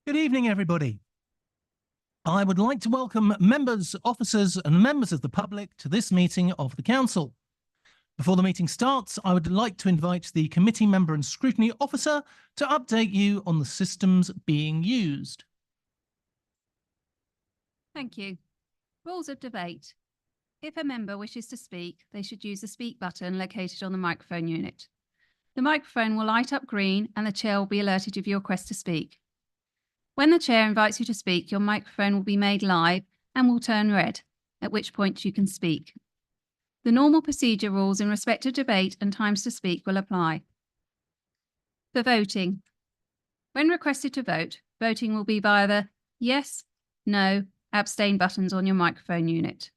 Good evening, everybody. I would like to welcome members, officers, and members of the public to this meeting of the Council. Before the meeting starts, I would like to invite the committee member and scrutiny officer to update you on the systems being used. Thank you. Rules of debate. If a member wishes to speak, they should use the speak button located on the microphone unit. The microphone will light up green and the chair will be alerted of your request to speak. When the chair invites you to speak, your microphone will be made live and will turn red, at which point you can speak. The normal procedure rules in respect of debate and times to speak will apply. For voting. When requested to vote, voting will be via the yes, no, abstain buttons on your microphone unit.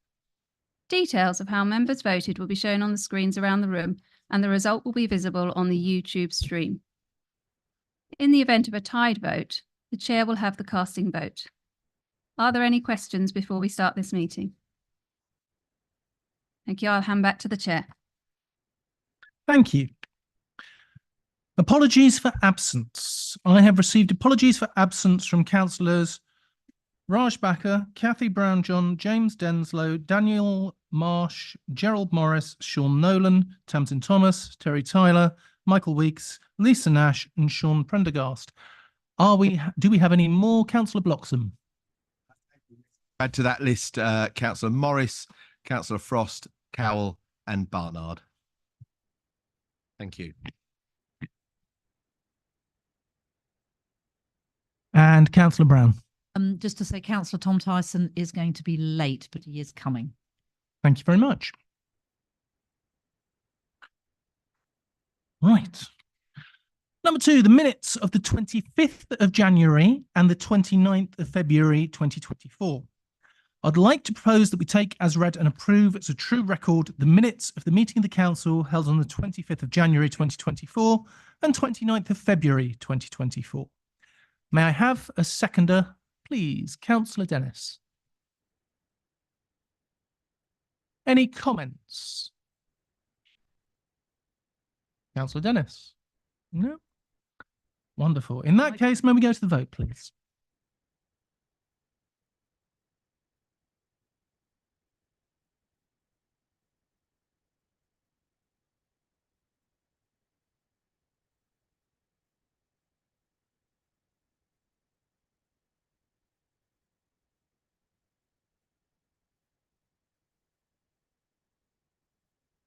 Details of how members voted will be shown on the screens around the room, and the result will be visible on the YouTube stream. In the event of a tied vote, the chair will have the casting vote. Are there any questions before we start this meeting? Thank you. I'll hand back to the chair. Thank you. Apologies for absence. I have received apologies for absence from councillors Raj Backer, Cathy Brown-John, James Denslow, Daniel Marsh, Gerald Morris, Sean Nolan, Tamsin Thomas, Terry Tyler, Michael Weeks, Lisa Nash, and Sean Prendergast. Do we have any more? Councillor Bloxham? Add to that list Councillor Morris, Councillor Frost, Cowell and Barnard. Thank you. And Councillor Brown? Just to say, Councillor Tom Tyson is going to be late, but he is coming. Thank you very much. Right. Number 2, the minutes of the 25th of January and the 29th of February 2024. I'd like to propose that we take as read and approve as a true record the minutes of the meeting of the Council held on the 25th of January 2024 and 29th of February 2024. May I have a seconder, please? Councillor Dennis. Any comments? Councillor Dennis? No? Wonderful. In that case, may we go to the vote, please?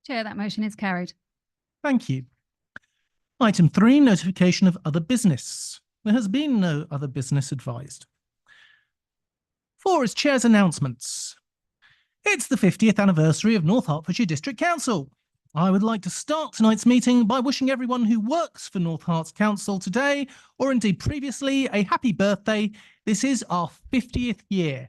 Chair, that motion is carried. Thank you. Item 3, notification of other business. There has been no other business advised. 4 is Chair's announcements. It's the 50th anniversary of North Hertfordshire District Council. I would like to start tonight's meeting by wishing everyone who works for North Herts Council today, or indeed previously, a happy birthday. This is our 50th year.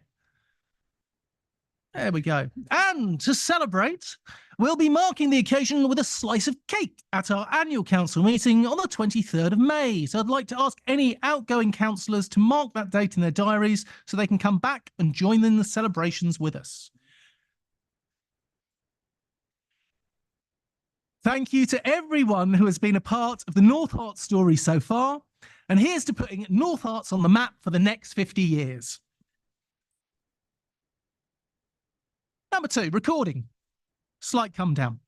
There we go. And to celebrate, we'll be marking the occasion with a slice of cake at our annual council meeting on the 23rd of May. So I'd like to ask any outgoing councillors to mark that date in their diaries so they can come back and join in the celebrations with us. Thank you to everyone who has been a part of the North Herts story so far. And here's to putting North Herts on the map for the next 50 years. Number 2, recording. Slight come down.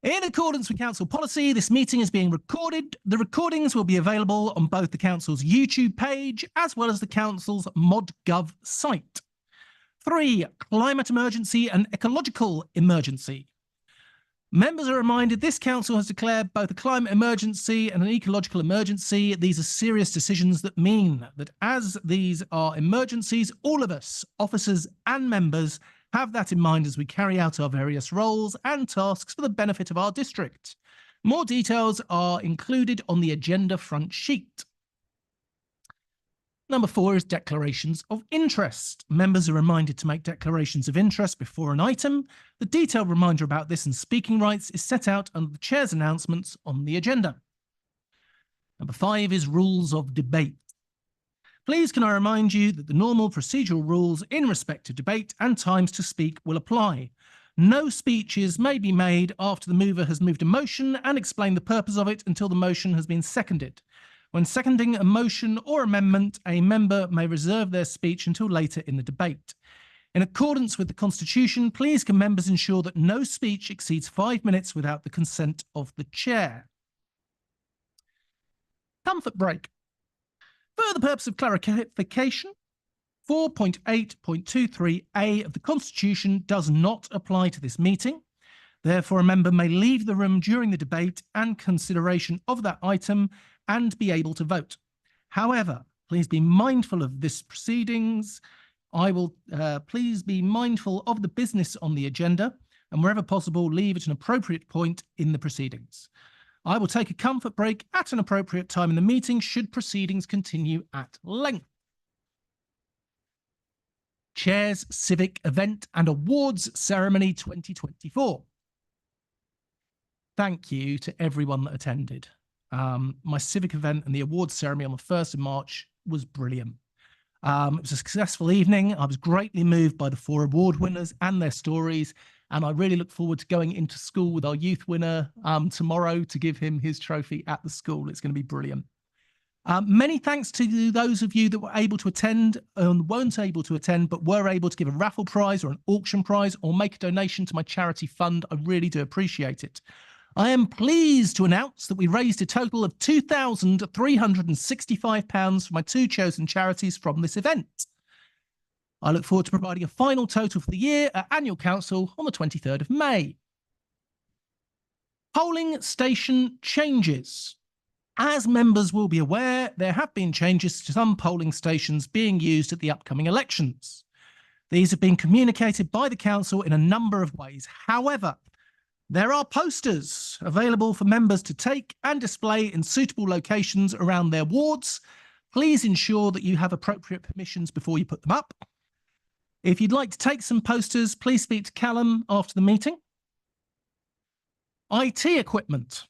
In accordance with council policy, this meeting is being recorded. The recordings will be available on both the council's YouTube page as well as the council's ModGov site. 3, climate emergency and ecological emergency. Members are reminded this council has declared both a climate emergency and an ecological emergency. These are serious decisions that mean that as these are emergencies, all of us, officers and members, have that in mind as we carry out our various roles and tasks for the benefit of our district. More details are included on the agenda front sheet. Number 4 is declarations of interest. Members are reminded to make declarations of interest before an item. The detailed reminder about this and speaking rights is set out under the chair's announcements on the agenda. Number 5 is rules of debate. Please can I remind you that the normal procedural rules in respect of debate and times to speak will apply. No speeches may be made after the mover has moved a motion and explained the purpose of it until the motion has been seconded. When seconding a motion or amendment, a member may reserve their speech until later in the debate. In accordance with the Constitution, please can members ensure that no speech exceeds 5 minutes without the consent of the chair. Comfort break. For the purpose of clarification, 4.8.23a of the Constitution does not apply to this meeting. Therefore, a member may leave the room during the debate and consideration of that item and be able to vote. However, please be mindful of this proceedings. Please be mindful of the business on the agenda and wherever possible, leave at an appropriate point in the proceedings. I will take a comfort break at an appropriate time in the meeting should proceedings continue at length. Chair's Civic Event and Awards Ceremony 2024. Thank you to everyone that attended. My civic event and the awards ceremony on the 1st of March was brilliant. It was a successful evening. I was greatly moved by the 4 award winners and their stories. And I really look forward to going into school with our youth winner tomorrow to give him his trophy at the school. It's going to be brilliant. Many thanks to those of you that were able to attend and weren't able to attend, but were able to give a raffle prize or an auction prize or make a donation to my charity fund. I really do appreciate it. I am pleased to announce that we raised a total of £2,365 for my 2 chosen charities from this event. I look forward to providing a final total for the year at Annual Council on the 23rd of May. Polling station changes. As members will be aware, there have been changes to some polling stations being used at the upcoming elections. These have been communicated by the Council in a number of ways. However, there are posters available for members to take and display in suitable locations around their wards. Please ensure that you have appropriate permissions before you put them up. If you'd like to take some posters, please speak to Callum after the meeting. IT equipment.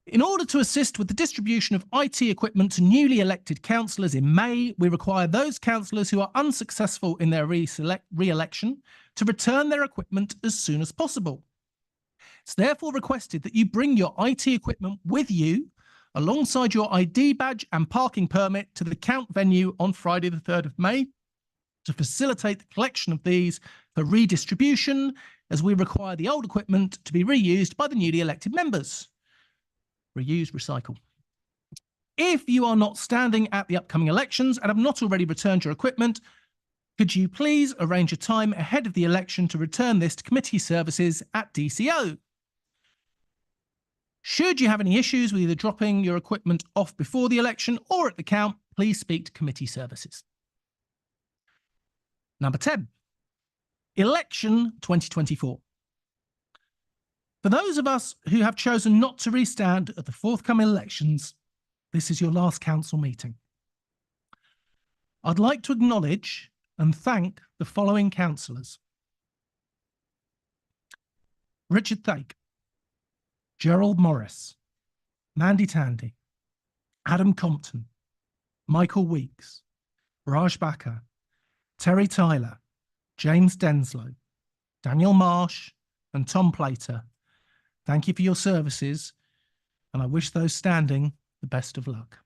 In order to assist with the distribution of IT equipment to newly elected councillors in May, we require those councillors who are unsuccessful in their re-election to return their equipment as soon as possible. It's therefore requested that you bring your IT equipment with you alongside your ID badge and parking permit to the count venue on Friday the 3rd of May to facilitate the collection of these for redistribution, as we require the old equipment to be reused by the newly elected members. Reuse, recycle. If you are not standing at the upcoming elections and have not already returned your equipment, could you please arrange a time ahead of the election to return this to committee services at DCO? Should you have any issues with either dropping your equipment off before the election or at the count, please speak to committee services. Number 10, election 2024. For those of us who have chosen not to restand at the forthcoming elections, this is your last council meeting. I'd like to acknowledge and thank the following councillors: Richard Thake, Gerald Morris, Mandy Tandy, Adam Compton, Michael Weeks, Raj Bakker, Terry Tyler, James Denslow, Daniel Marsh, and Tom Plater. Thank you for your services, and I wish those standing the best of luck.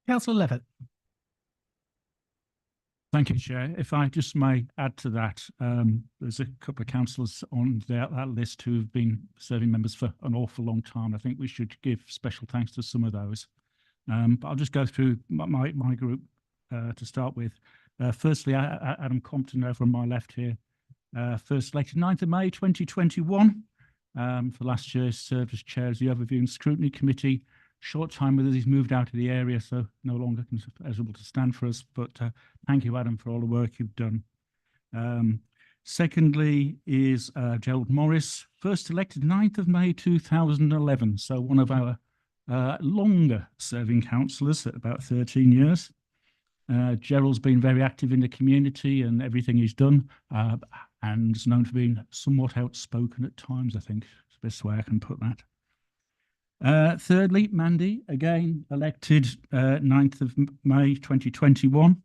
Councillor Levitt. Thank you, Chair. If I just may add to that, there's a couple of councillors on that list who have been serving members for an awful long time. I think we should give special thanks to some of those. But I'll just go through my group to start with. Firstly, Adam Compton over on my left here, first elected 9th of May 2021. For last year, served as chair of the Overview and Scrutiny Committee. Short time with us, he's moved out of the area, so no longer able to stand for us. But thank you, Adam, for all the work you've done. Secondly is Gerald Morris, first elected 9th of May 2011, so one of our longer serving councillors at about 13 years. Gerald's been very active in the community and everything he's done, and is known for being somewhat outspoken at times, I think is the best way I can put that. Thirdly, Mandy, again elected 9th of May 2021,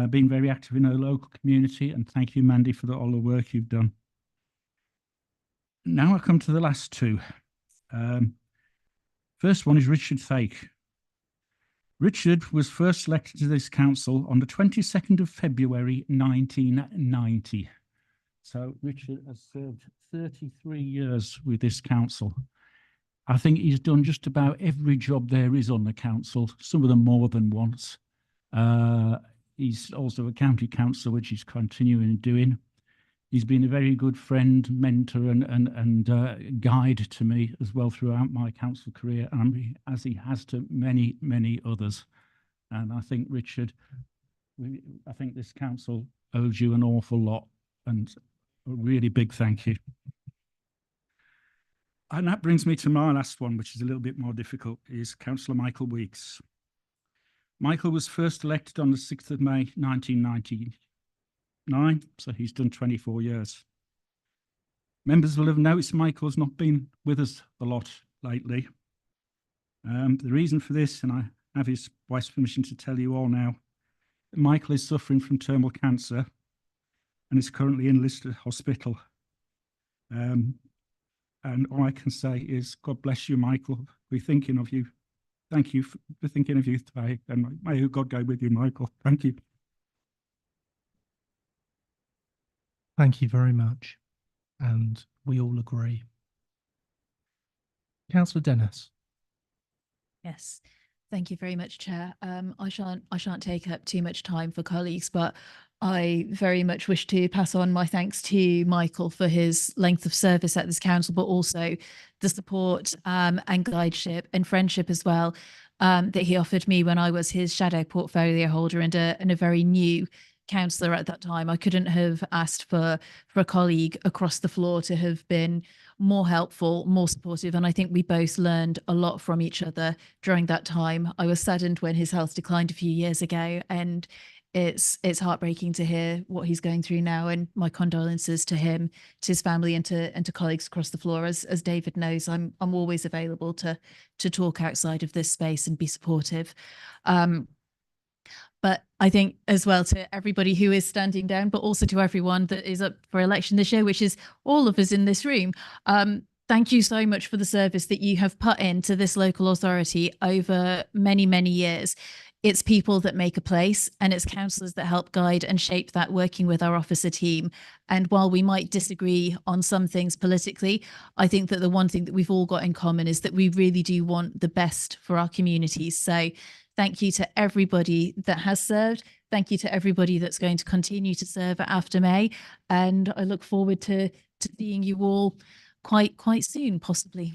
been very active in her local community, and thank you, Mandy, for all the work you've done. now I come to the last two. First one is Richard Fake. Richard was first elected to this council on the 22nd of February 1990. So Richard has served 33 years with this council. I think he's done just about every job there is on the council, some of them more than once. He's also a county councillor, which he's continuing doing. He's been a very good friend, mentor, and guide to me as well throughout my council career, and as he has to many, many others. And I think, Richard, I think this council owes you an awful lot, and a really big thank you. And that brings me to my last one, which is a little bit more difficult, is Councillor Michael Weeks. Michael was first elected on the 6th of May, 1999, so he's done 24 years. Members will have noticed Michael's not been with us a lot lately. The reason for this, and I have his wife's permission to tell you all now, Michael is suffering from terminal cancer and is currently in Lister Hospital. And all I can say is, God bless you, Michael. We're thinking of you. Thank you for thinking of you today, and may God go with you, Michael. Thank you. Thank you very much. And we all agree. Councillor Dennis. Yes, thank you very much, Chair. I shan't take up too much time for colleagues, but I very much wish to pass on my thanks to Michael for his length of service at this council, but also the support and guideship and friendship as well that he offered me when I was his shadow portfolio holder and a very new councillor at that time. I couldn't have asked for a colleague across the floor to have been more helpful, more supportive, and I think we both learned a lot from each other during that time. I was saddened when his health declined a few years ago, and it's heartbreaking to hear what he's going through now, and my condolences to him, to his family, and to colleagues across the floor. As David knows, I'm always available to talk outside of this space and be supportive. But I think as well to everybody who is standing down, but also to everyone that is up for election this year, which is all of us in this room. Thank you so much for the service that you have put into this local authority over many, many years. It's people that make a place, and it's councillors that help guide and shape that, working with our officer team. And while we might disagree on some things politically, I think that the one thing that we've all got in common is that we really do want the best for our communities. So thank you to everybody that has served. Thank you to everybody that's going to continue to serve after May. And I look forward to seeing you all quite soon, possibly.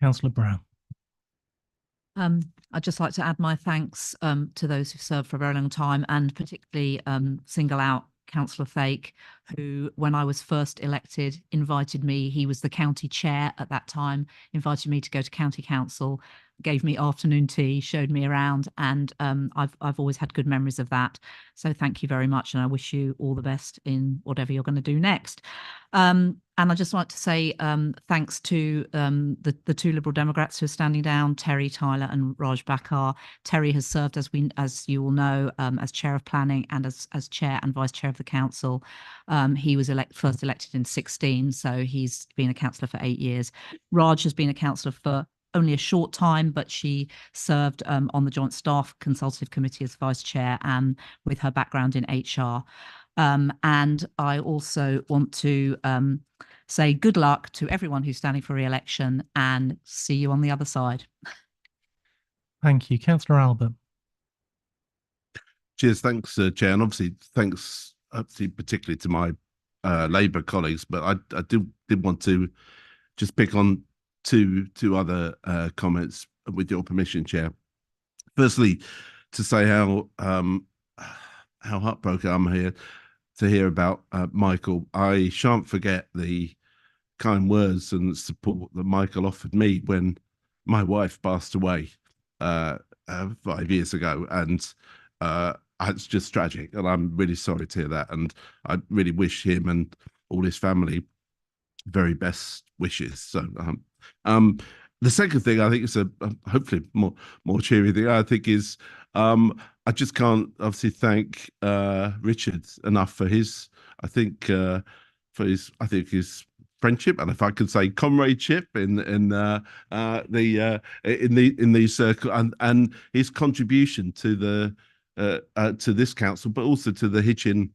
Councillor Brown. I'd just like to add my thanks to those who've served for a very long time, and particularly single out Councillor Fake, who, when I was first elected, invited me. He was the county chair at that time, invited me to go to county council, gave me afternoon tea, showed me around, and I've always had good memories of that. So thank you very much, and I wish you all the best in whatever you're going to do next. And I'd just like to say thanks to the two Liberal Democrats who are standing down, Terry Tyler and Raj Bakar. Terry has served, as you all know, as chair of planning and as chair and vice chair of the council. He was first elected in 2016, so he's been a councillor for 8 years. Raj has been a councillor for only a short time, but she served on the Joint Staff Consultative Committee as vice chair, and with her background in HR. And I also want to say good luck to everyone who's standing for re-election, and see you on the other side. Thank you. Councillor Albert. Cheers. Thanks, Chair. And obviously, thanks particularly to my Labour colleagues. But I did want to just pick on two other comments with your permission, Chair. Firstly, to say how heartbroken I'm here to hear about Michael. I shan't forget the kind words and support that Michael offered me when my wife passed away 5 years ago, and it's just tragic, and I'm really sorry to hear that, and I really wish him and all his family very best wishes. So the second thing I think is a hopefully more cheery thing, I think, is I just can't obviously thank Richard enough for his, I think, his, I think, his friendship, and if I could say comradeship in these circles, and his contribution to this council, but also to the Hitchin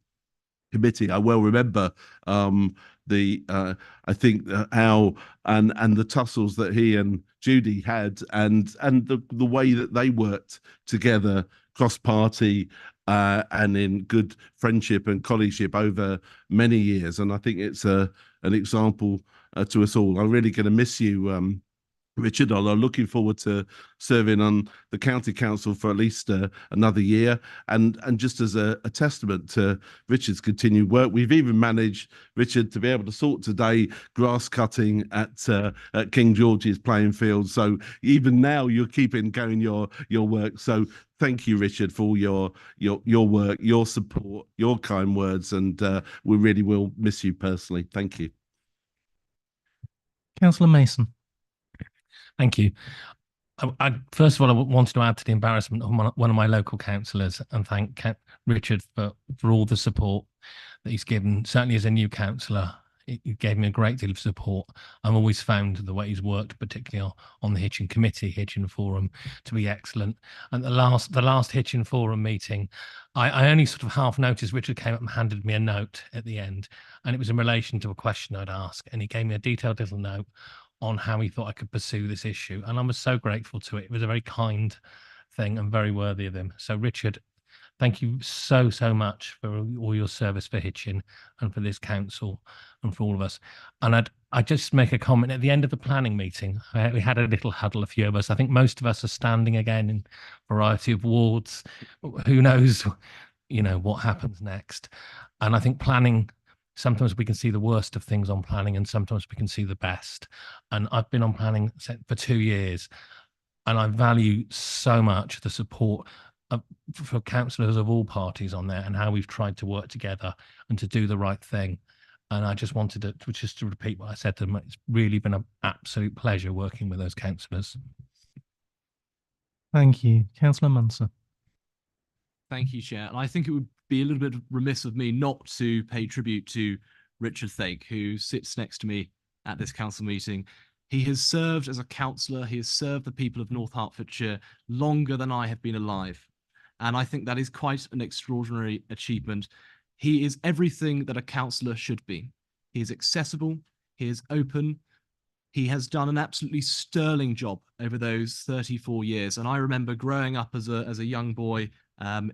committee. I well remember I think how and the tussles that he and Judy had, and the way that they worked together cross party and in good friendship and colleagueship over many years. And I think it's an example to us all. I'm really going to miss you, Richard. I'm looking forward to serving on the county council for at least another year, and just as a testament to Richard's continued work, we've even managed, Richard, to be able to sort today grass cutting at King George's playing field. So even now you're keeping going your work. So thank you, Richard, for all your work, your support, your kind words, and we really will miss you personally. Thank you. Councillor Mason. Thank you. First of all, I wanted to add to the embarrassment of one of my local councillors and thank Richard for all the support that he's given. Certainly as a new councillor, he gave me a great deal of support. I've always found the way he's worked, particularly on the Hitchin committee, Hitchin Forum, to be excellent. And the last Hitchin Forum meeting, I only sort of half noticed Richard came up and handed me a note at the end, and it was in relation to a question I'd asked, and he gave me a detailed little note on how he thought I could pursue this issue. And I was so grateful to it. It was a very kind thing and very worthy of him. So Richard, thank you so much for all your service for Hitchin and for this council and for all of us. And I'd just make a comment at the end of the planning meeting. We had a little huddle, a few of us. I think most of us are standing again in a variety of wards. Who knows, what happens next. And I think planning, sometimes we can see the worst of things on planning and sometimes we can see the best. And I've been on planning for 2 years, and I value so much the support for councillors of all parties on there and how we've tried to work together and to do the right thing. And I just wanted to repeat what I said to them. It's really been an absolute pleasure working with those councillors. Thank you. Councillor Munson. Thank you, Chair. And I think it would be a little bit remiss of me not to pay tribute to Richard Thake, who sits next to me at this council meeting. He has served as a councillor. He has served the people of North Hertfordshire longer than I have been alive. And I think that is quite an extraordinary achievement. He is everything that a councillor should be. He is accessible. He is open. He has done an absolutely sterling job over those 34 years. And I remember growing up as a young boy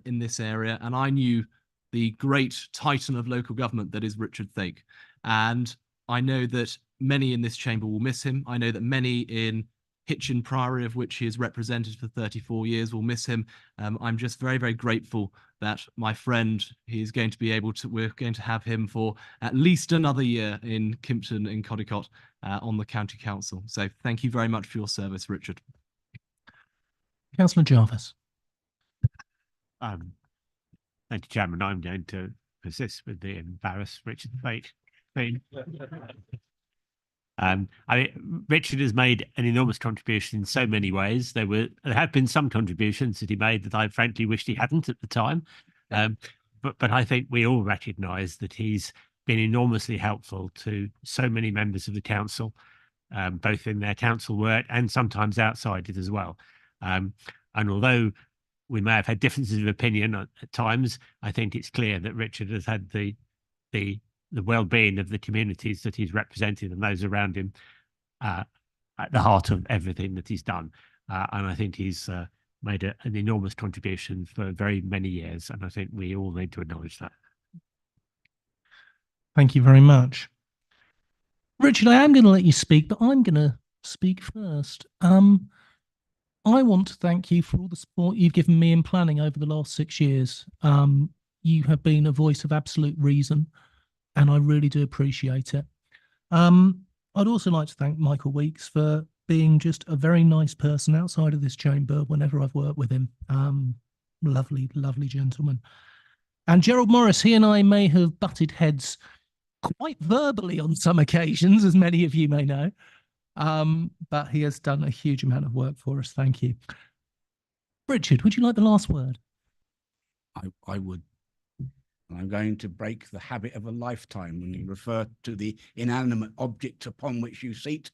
in this area, and I knew the great titan of local government that is Richard Thake. And I know that many in this chamber will miss him. I know that many in Hitchin Priory, of which he has represented for 34 years, will miss him. I'm just very, very grateful that my friend, we're going to have him for at least another year in Kimpton and Codicott on the county council. So thank you very much for your service, Richard. Councillor Jarvis. Thank you, Chairman. I'm going to persist with the embarrassed Richard Thake theme. Richard has made an enormous contribution in so many ways. There have been some contributions that he made that I frankly wished he hadn't at the time. But I think we all recognise that he's been enormously helpful to so many members of the council, both in their council work and sometimes outside it as well. And although we may have had differences of opinion at times, I think it's clear that Richard has had the well-being of the communities that he's represented and those around him at the heart of everything that he's done. And I think he's made an enormous contribution for very many years. And I think we all need to acknowledge that. Thank you very much. Richard, I am going to let you speak, but I'm going to speak first. I want to thank you for all the support you've given me in planning over the last 6 years. You have been a voice of absolute reason, and I really do appreciate it. I'd also like to thank Michael Weeks for being just a very nice person outside of this chamber whenever I've worked with him. Lovely, lovely gentleman. And Gerald Morris, he and I may have butted heads quite verbally on some occasions, as many of you may know. But he has done a huge amount of work for us. Thank you. Richard, would you like the last word? I would. And I'm going to break the habit of a lifetime when you refer to the inanimate object upon which you seat,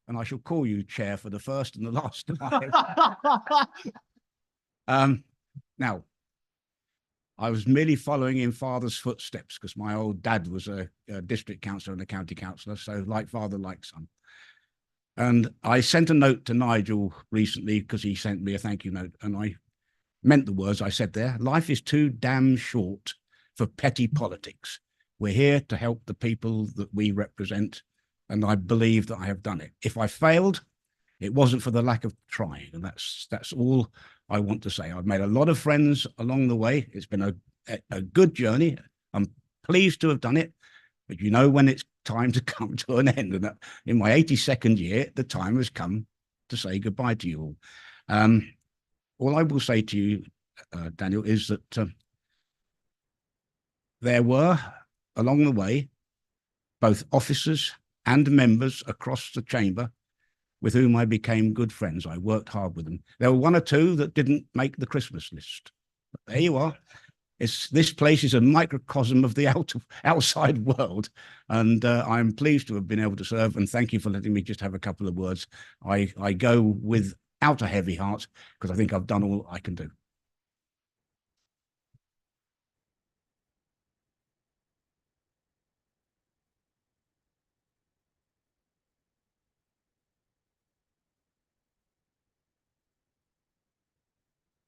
and I shall call you Chair for the first and the last time. Now, I was merely following in father's footsteps because my old dad was a district councillor and a county councillor, so like father, like son. And I sent a note to Nigel recently because he sent me a thank you note, and I meant the words I said there. Life is too damn short for petty politics. We're here to help the people that we represent, and I believe that I have done it. If I failed, it wasn't for the lack of trying, and that's all I want to say. I've made a lot of friends along the way. It's been a good journey. I'm pleased to have done it, but you know when it's time to come to an end, and in my 82nd year, the time has come to say goodbye to you all. All I will say to you, Daniel, is that there were, along the way, both officers and members across the chamber with whom I became good friends. I worked hard with them. There were one or two that didn't make the Christmas list. But there you are. This place is a microcosm of the outside world, and I'm pleased to have been able to serve, and thank you for letting me just have a couple of words. I go without a heavy heart because I think I've done all I can do.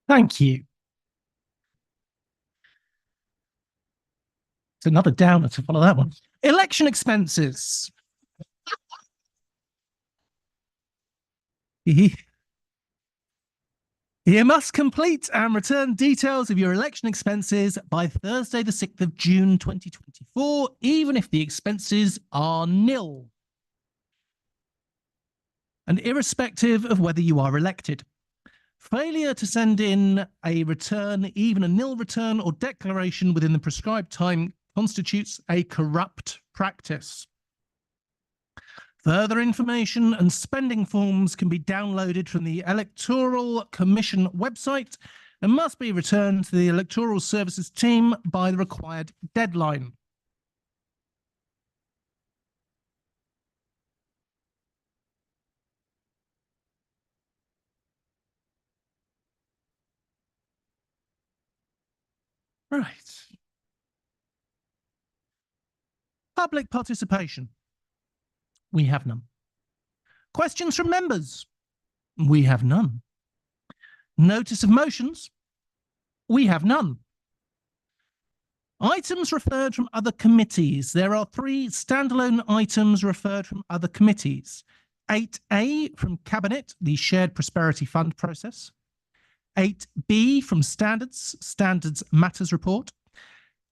Thank you. It's another downer to follow that one. Election expenses. You must complete and return details of your election expenses by Thursday, the 6th of June, 2024, even if the expenses are nil, and irrespective of whether you are elected. Failure to send in a return, even a nil return or declaration within the prescribed time, constitutes a corrupt practice. Further information and spending forms can be downloaded from the Electoral Commission website and must be returned to the Electoral Services team by the required deadline. Right. Public participation. We have none. Questions from members? We have none. Notice of motions? We have none. Items referred from other committees. There are 3 standalone items referred from other committees. 8A from Cabinet, the Shared Prosperity Fund process. 8B from Standards Matters Report.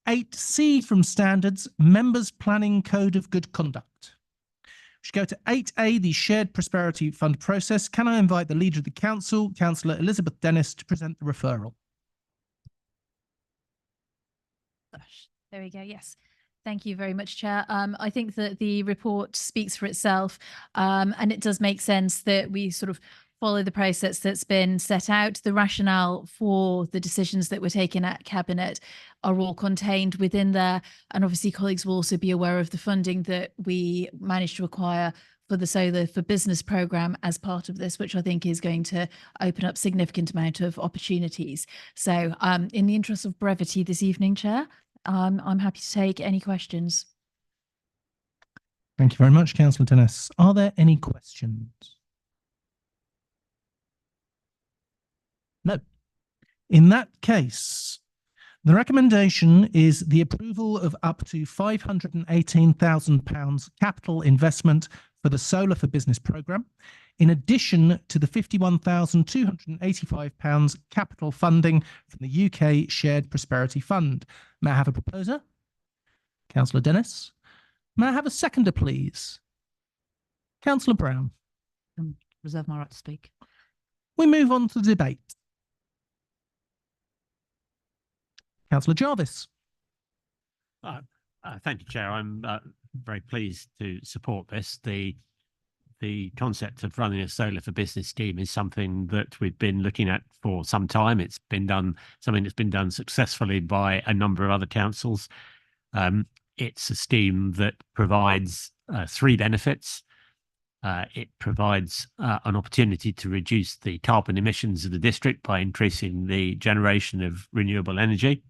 8C from Standards, Members Planning Code of Good Conduct. We should go to 8A, the Shared Prosperity Fund process. Can I invite the Leader of the Council, Councillor Elizabeth Dennis, to present the referral? There we go. Yes. Thank you very much, Chair. I think that the report speaks for itself, and it does make sense that we sort of follow the process that's been set out. The rationale for the decisions that were taken at Cabinet are all contained within there. And obviously colleagues will also be aware of the funding that we managed to acquire for the Solar for Business programme as part of this, which I think is going to open up significant amount of opportunities. So in the interest of brevity this evening, Chair, I'm happy to take any questions. Thank you very much, Councillor Dennis. Are there any questions? No. In that case, the recommendation is the approval of up to £518,000 capital investment for the Solar for Business programme, in addition to the £51,285 capital funding from the UK Shared Prosperity Fund. May I have a proposer? Councillor Dennis. May I have a seconder, please? Councillor Brown. Reserve my right to speak. We move on to the debate. Councillor Jarvis. Thank you, Chair. I'm very pleased to support this. The the concept of running a solar for business scheme is something that we've been looking at for some time. It's been done, something that's been done successfully by a number of other councils. It's a scheme that provides three benefits. It provides an opportunity to reduce the carbon emissions of the district by increasing the generation of renewable energy.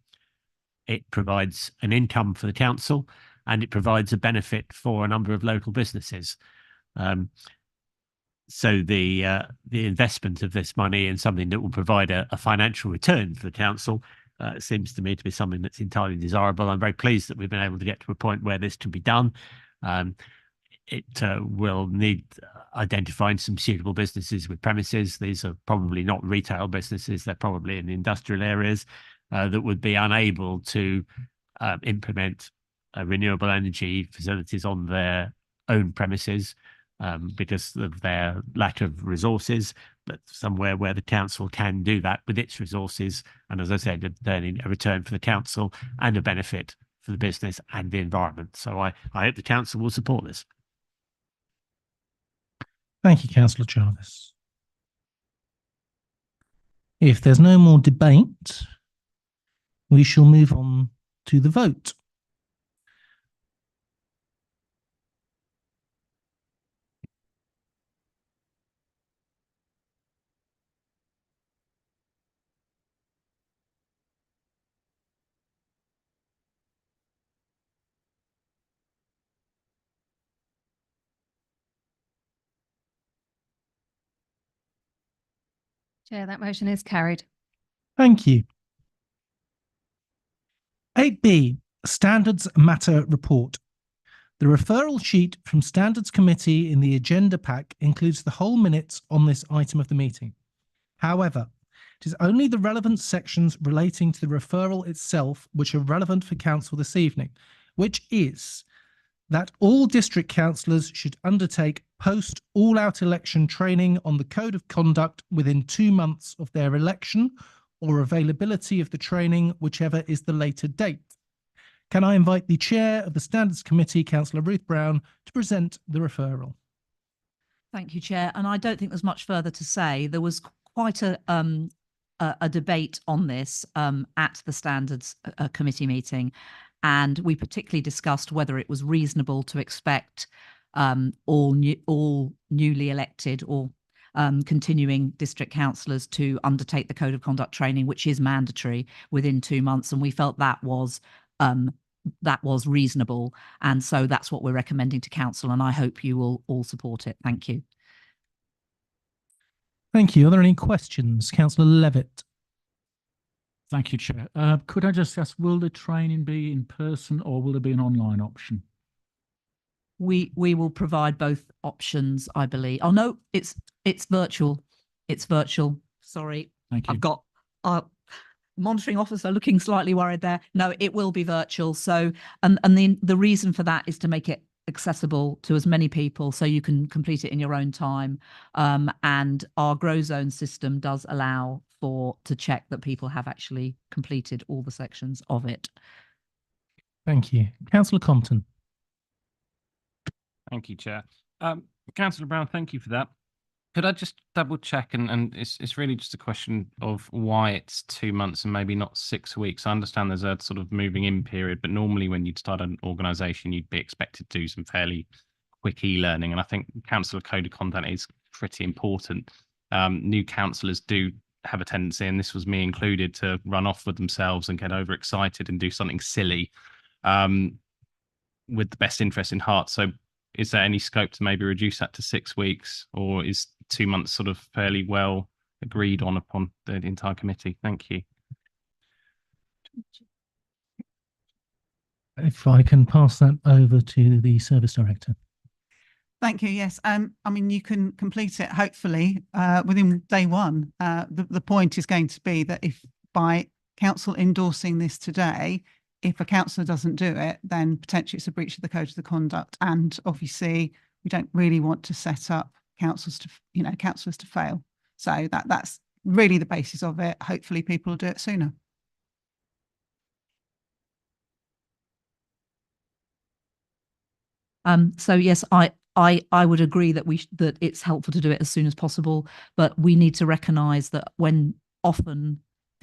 It provides an income for the council, and it provides a benefit for a number of local businesses. So the investment of this money in something that will provide a financial return for the council seems to me to be something that's entirely desirable. I'm very pleased that we've been able to get to a point where this can be done. It will need identifying some suitable businesses with premises. These are probably not retail businesses. They're probably in industrial areas that would be unable to implement renewable energy facilities on their own premises because of their lack of resources, but somewhere where the council can do that with its resources. And as I said, earning a return for the council and a benefit for the business and the environment. So I hope the council will support this. Thank you, Councillor Jarvis. If there's no more debate, we shall move on to the vote. Chair, that motion is carried. Thank you. 8B, Standards Matter Report. The referral sheet from Standards Committee in the agenda pack includes the whole minutes on this item of the meeting. However, it is only the relevant sections relating to the referral itself which are relevant for council this evening, which is that all district councillors should undertake post all-out election training on the Code of Conduct within 2 months of their election or availability of the training, whichever is the later date. Can I invite the Chair of the Standards Committee, Councillor Ruth Brown, to present the referral? Thank you, Chair. And I don't think there's much further to say. There was quite a debate on this at the Standards Committee meeting, and we particularly discussed whether it was reasonable to expect all newly elected or continuing district councillors to undertake the Code of Conduct training, which is mandatory within 2 months, and we felt that was reasonable, and so that's what we're recommending to council, and I hope you will all support it. Thank you. Thank you. Are there any questions? Councillor Levitt. Thank you, Chair. Could I just ask, will the training be in person or will there be an online option? We will provide both options, I believe. Oh no, it's virtual. It's virtual. Sorry, Thank you. I've got our monitoring officer looking slightly worried there. No, it will be virtual. So, and the reason for that is to make it accessible to as many people so you can complete it in your own time. And our Grow Zone system does allow to check that people have actually completed all the sections of it. Thank you. Councillor Compton. Thank you, Chair. Councillor Brown, thank you for that. Could I just double check, and it's really just a question of why it's 2 months and maybe not 6 weeks. I understand there's a sort of moving in period, but normally when you'd start an organisation, you'd be expected to do some fairly quick e-learning. And I think Council Code of Conduct is pretty important. New councillors do have a tendency, and this was me included, to run off with themselves and get overexcited and do something silly with the best interest in heart. So is there any scope to maybe reduce that to 6 weeks, or is 2 months sort of fairly well agreed on upon the entire committee? Thank you. If I can pass that over to the Service Director. Thank you. Yes. I mean, you can complete it hopefully within day one. The point is going to be that if by council endorsing this today, if a councillor doesn't do it, then potentially it's a breach of the Code of the Conduct. And obviously we don't really want to set up councillors to fail. So that's really the basis of it. Hopefully people will do it sooner. So yes, I I would agree that that it's helpful to do it as soon as possible, but we need to recognise that when often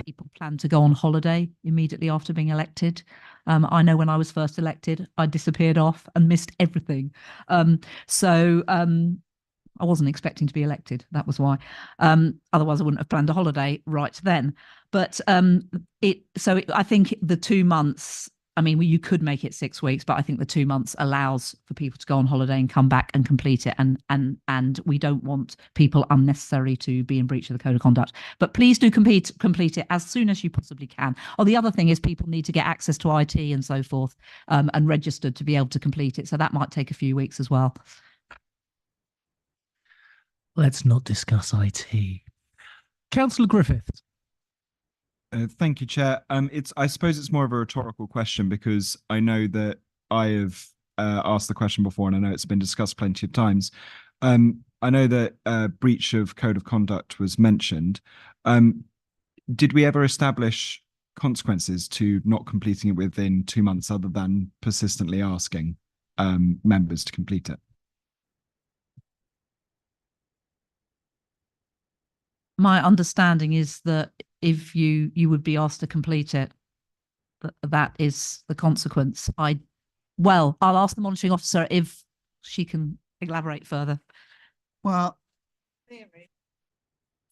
people plan to go on holiday immediately after being elected. I know when I was first elected, I disappeared off and missed everything. I wasn't expecting to be elected. That was why. Otherwise, I wouldn't have planned a holiday right then. But I think the 2 months, I mean, you could make it 6 weeks, but I think the 2 months allows for people to go on holiday and come back and complete it. And we don't want people unnecessarily to be in breach of the code of conduct. But please do complete it as soon as you possibly can. Oh, the other thing is people need to get access to IT and so forth, and registered to be able to complete it. So that might take a few weeks as well. Let's not discuss IT. Councillor Griffiths. Thank you, Chair. I suppose it's more of a rhetorical question because I know that I have asked the question before, and I know it's been discussed plenty of times. I know that breach of code of conduct was mentioned. Did we ever establish consequences to not completing it within 2 months, other than persistently asking members to complete it? My understanding is that if you would be asked to complete it, that is the consequence. I'll ask the monitoring officer if she can elaborate further. Well,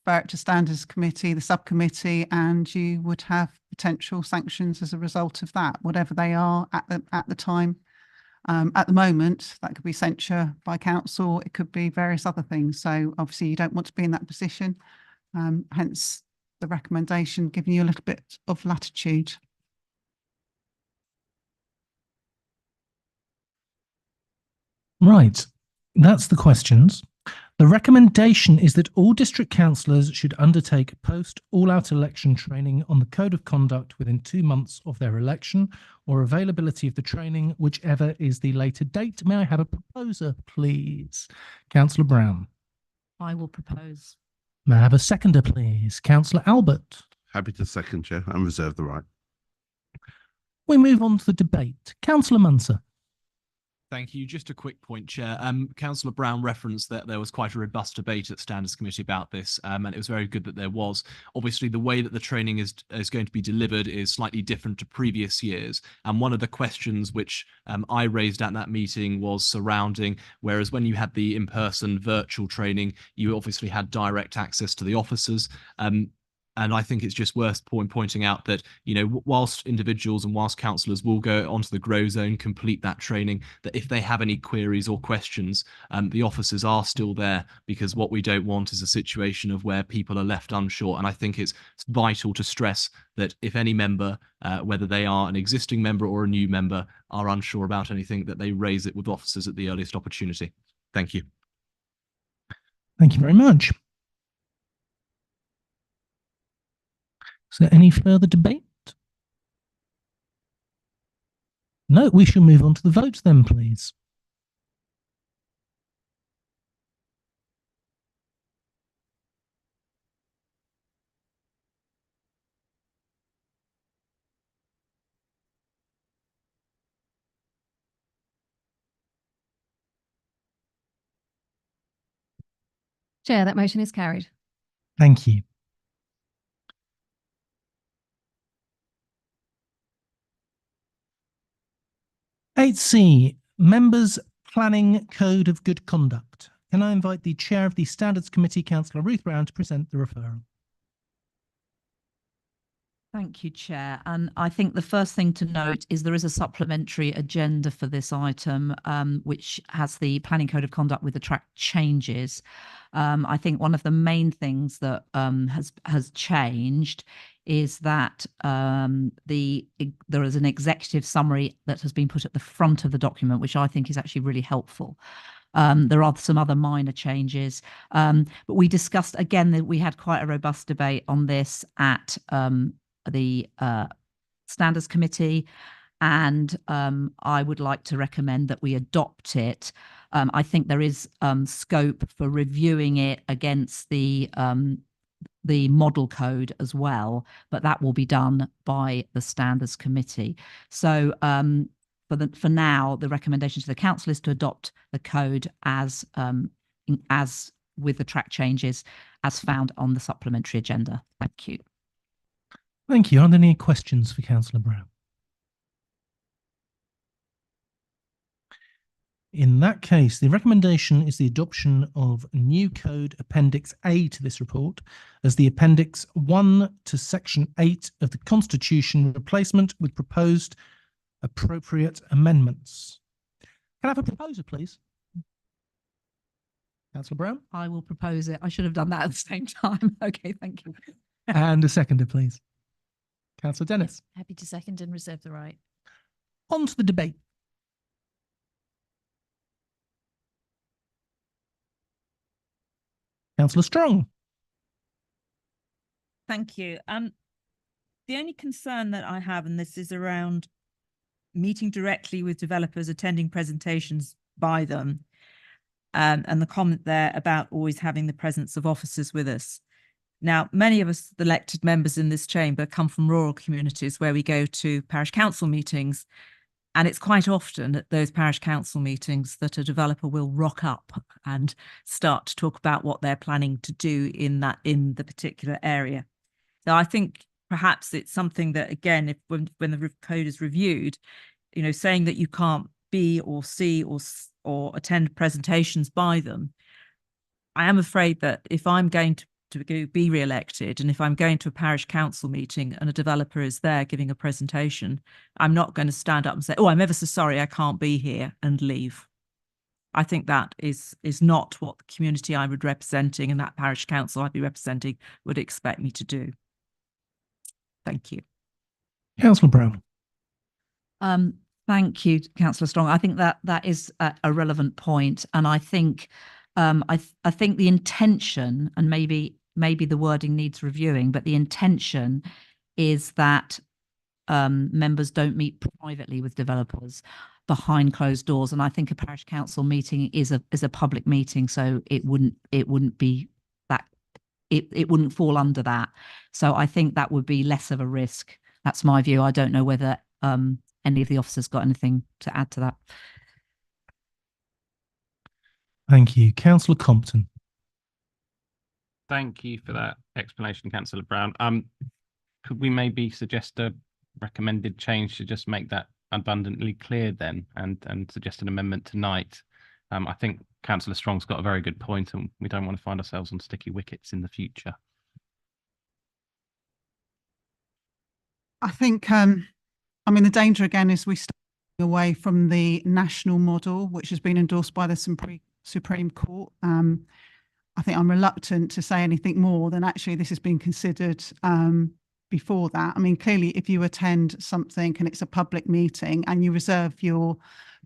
to Standards Committee, the subcommittee, and you would have potential sanctions as a result of that, whatever they are at the time. At the moment, that could be censure by council. It could be various other things. So obviously you don't want to be in that position. Hence the recommendation, giving you a little bit of latitude. Right, that's the questions. The recommendation is that all district councillors should undertake post all-out election training on the code of conduct within 2 months of their election or availability of the training, whichever is the later date. May I have a proposer, please? Councillor Brown. I will propose. May I have a seconder, please? Councillor Albert. Happy to second, Chair, and reserve the right. We move on to the debate. Councillor Munser. Thank you. Just a quick point, Chair. Councillor Brown referenced that there was quite a robust debate at Standards Committee about this, and it was very good that there was. Obviously, the way that the training is going to be delivered is slightly different to previous years. And one of the questions which I raised at that meeting was surrounding, whereas when you had the in-person virtual training, you obviously had direct access to the officers. And I think it's just worth pointing out that, you know, whilst individuals and whilst councillors will go onto the Grow Zone, complete that training, that if they have any queries or questions, the officers are still there, because what we don't want is a situation of where people are left unsure. And I think it's vital to stress that if any member, whether they are an existing member or a new member, are unsure about anything, that they raise it with officers at the earliest opportunity. Thank you. Thank you very much. Is there any further debate? No, we shall move on to the vote then, please. Chair, that motion is carried. Thank you. C, Members Planning Code of Good Conduct. Can I invite the Chair of the Standards Committee, Councillor Ruth Brown, to present the referral? Thank you, Chair. And I think the first thing to note is there is a supplementary agenda for this item, which has the Planning Code of Conduct with the track changes. I think one of the main things that has changed is that there is an executive summary that has been put at the front of the document, which I think is actually really helpful. There are some other minor changes, but we discussed again that we had quite a robust debate on this at the Standards Committee, and I would like to recommend that we adopt it. I think there is scope for reviewing it against the model code as well, but that will be done by the Standards Committee. So for now, the recommendation to the council is to adopt the code as with the track changes as found on the supplementary agenda. Thank you. Thank you. Are there any questions for Councillor Brown? In that case, the recommendation is the adoption of new code Appendix A to this report as the Appendix 1 to Section 8 of the Constitution, replacement with proposed appropriate amendments. Can I have a proposer, please? Councillor Brown? I will propose it. I should have done that at the same time. Okay, thank you. And a seconder, please. Councillor Dennis. Happy to second and reserve the right. On to the debate. Councillor Strong. Thank you. The only concern that I have, and this is around meeting directly with developers, attending presentations by them, and the comment there about always having the presence of officers with us. Now, many of us, the elected members in this chamber, come from rural communities where we go to parish council meetings. And it's quite often at those parish council meetings that a developer will rock up and start to talk about what they're planning to do in the particular area. So I think perhaps it's something that, again, when the code is reviewed, you know, saying that you can't be or see or attend presentations by them. I am afraid that if I'm going to be re-elected, and if I'm going to a parish council meeting and a developer is there giving a presentation, I'm not going to stand up and say, oh, I'm ever so sorry, I can't be here, and leave. I think that is not what the community I would representing and that parish council I'd be representing would expect me to do. Thank you. Councillor Brown. Thank you, Councillor Strong. I think that is a relevant point, and I think I think the intention, and maybe the wording needs reviewing, but the intention is that members don't meet privately with developers behind closed doors. And I think a parish council meeting is a public meeting, so it wouldn't be that it wouldn't fall under that. So I think that would be less of a risk. That's my view. I don't know whether any of the officers got anything to add to that. Thank you. Councillor Compton. Thank you for that explanation, Councillor Brown. Could we maybe suggest a recommended change to just make that abundantly clear then, and suggest an amendment tonight? I think Councillor Strong's got a very good point, and we don't want to find ourselves on sticky wickets in the future. I think, I mean, the danger again is we start away from the national model, which has been endorsed by the Supreme Court. I think I'm reluctant to say anything more than actually this has been considered before that. I mean, clearly, if you attend something and it's a public meeting and you reserve your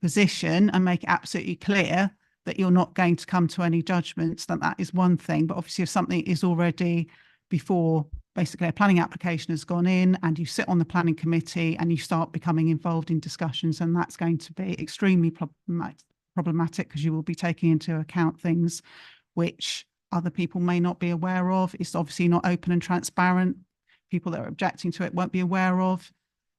position and make it absolutely clear that you're not going to come to any judgments, then that is one thing. But obviously, if something is already before basically a planning application has gone in and you sit on the planning committee and you start becoming involved in discussions, and that's going to be extremely problematic because you will be taking into account things which other people may not be aware of. It's obviously not open and transparent. People that are objecting to it won't be aware of.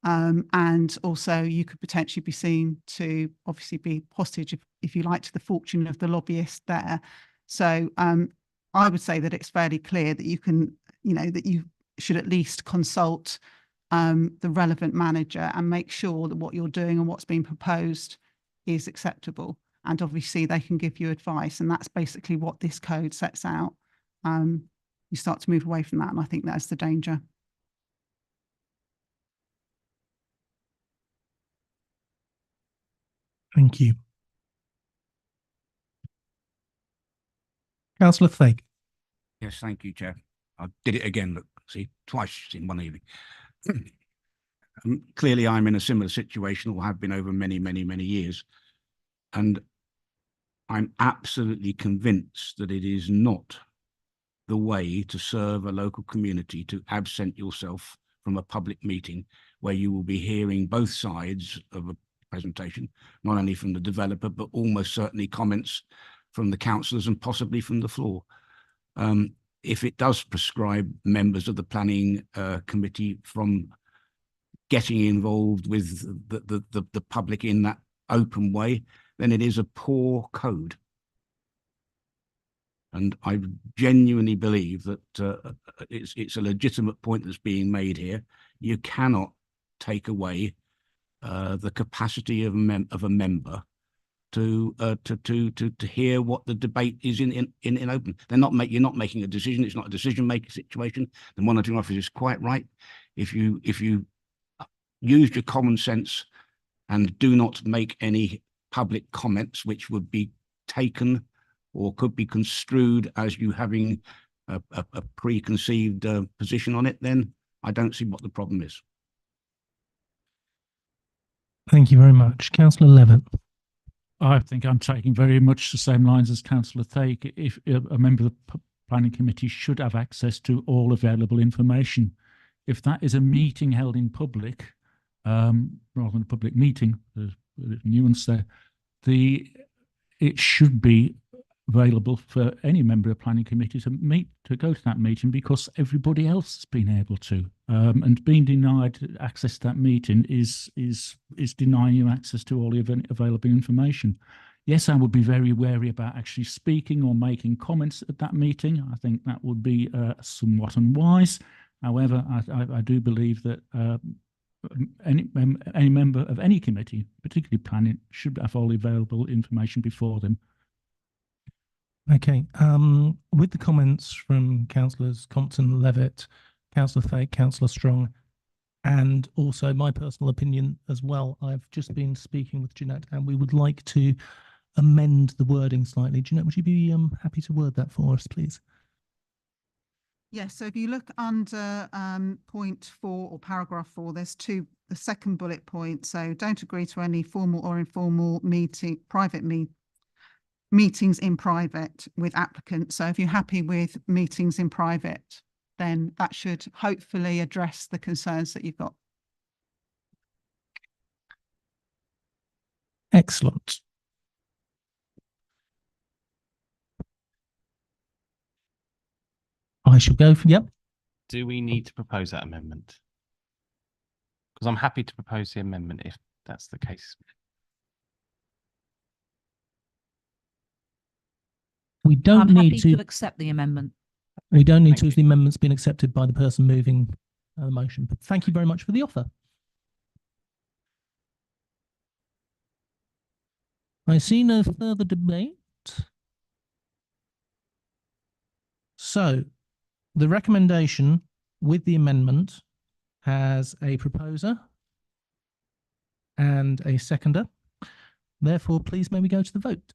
And also you could potentially be seen to obviously be hostage, if you like, to the fortune of the lobbyist there. So I would say that it's fairly clear that you can, you know, that you should at least consult the relevant manager and make sure that what you're doing and what's being proposed is acceptable. And obviously they can give you advice, and that's basically what this code sets out. You start to move away from that, and I think that's the danger. Thank you. Councillor Thake. Yes, thank you, Chair. I did it again, look, see, twice in one evening. Clearly, I'm in a similar situation, or have been over many, many, many years. And I'm absolutely convinced that it is not the way to serve a local community to absent yourself from a public meeting where you will be hearing both sides of a presentation, not only from the developer, but almost certainly comments from the councillors and possibly from the floor. If it does prescribe members of the planning committee from getting involved with the public in that open way, then it is a poor code. And I genuinely believe that it's a legitimate point that's being made here. You cannot take away the capacity of a member to hear what the debate is in open. You're not making a decision. It's not a decision-making situation. The monitoring officer is quite right. If you use your common sense and do not make any public comments which would be taken or could be construed as you having a preconceived position on it, then I don't see what the problem is. Thank you very much. Councillor Levitt. I think I'm taking very much the same lines as Councillor Thake. If a member of the planning committee should have access to all available information. If that is a meeting held in public, rather than a public meeting, there's a nuance there, it should be available for any member of the planning committee to go to that meeting, because everybody else has been able to. And being denied access to that meeting is denying you access to all the available information. Yes, I would be very wary about actually speaking or making comments at that meeting. I think that would be somewhat unwise. However, I do believe that any member of any committee, particularly planning, should have all the available information before them. Okay, with the comments from Councillors Compton, Levitt, Councillor Thake, Councillor Strong, and also my personal opinion as well, I've just been speaking with Jeanette, and we would like to amend the wording slightly. Jeanette, would you be happy to word that for us, please? Yes, so if you look under point 4 or paragraph 4, there's the second bullet point. So don't agree to any formal or informal meetings in private with applicants. So if you're happy with meetings in private, then that should hopefully address the concerns that you've got. Excellent. I shall go for, yep. Do we need to propose that amendment? Because I'm happy to propose the amendment if that's the case. We don't I'm need happy to accept the amendment. We don't need to, as the amendment's been accepted by the person moving the motion. But thank you very much for the offer. I see no further debate. So the recommendation with the amendment has a proposer and a seconder. Therefore, please may we go to the vote.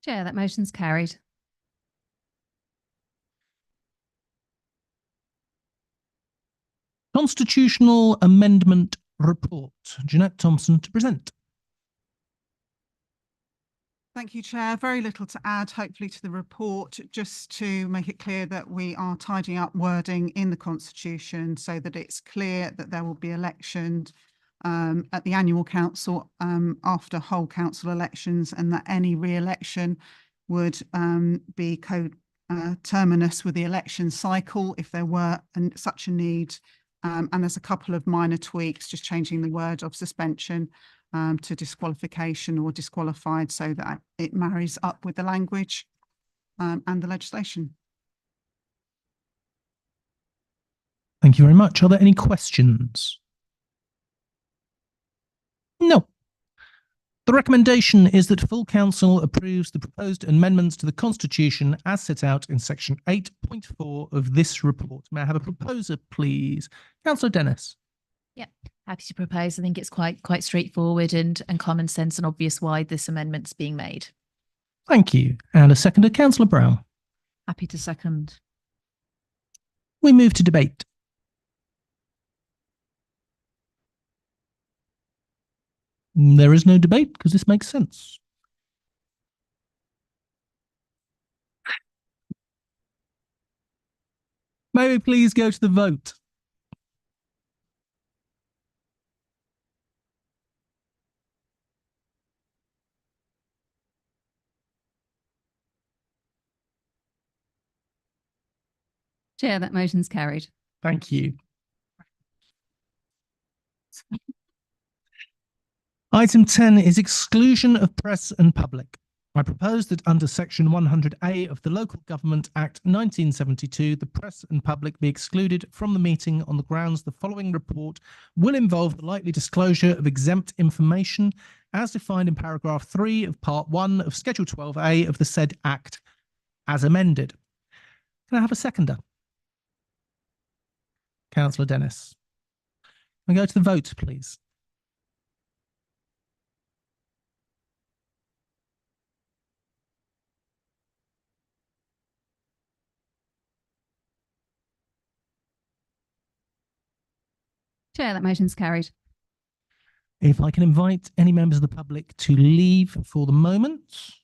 Chair, that motion's carried. Constitutional Amendment Report. Jeanette Thompson to present. Thank you, Chair. Very little to add, hopefully, to the report, just to make it clear that we are tidying up wording in the Constitution so that it's clear that there will be elections at the annual council after whole council elections, and that any re-election would be terminus with the election cycle if there were such a need. And there's a couple of minor tweaks, just changing the word of suspension to disqualification or disqualified so that it marries up with the language and the legislation. Thank you very much. Are there any questions? No. The recommendation is that full council approves the proposed amendments to the Constitution as set out in section 8.4 of this report. May I have a proposer, please? Councillor Dennis. Yeah, happy to propose. I think it's quite straightforward and common sense and obvious why this amendment's being made. Thank you. And a seconder, Councillor Brown. Happy to second. We move to debate. There is no debate because this makes sense. May we please go to the vote? Chair, that motion's carried. Thank you. Item 10 is exclusion of press and public. I propose that under Section 100A of the Local Government Act 1972, the press and public be excluded from the meeting on the grounds the following report will involve the likely disclosure of exempt information as defined in paragraph 3 of Part 1 of Schedule 12A of the said Act as amended. Can I have a seconder? Councillor Dennis. Can we go to the vote, please? Chair, that motion's carried. If I can invite any members of the public to leave for the moment.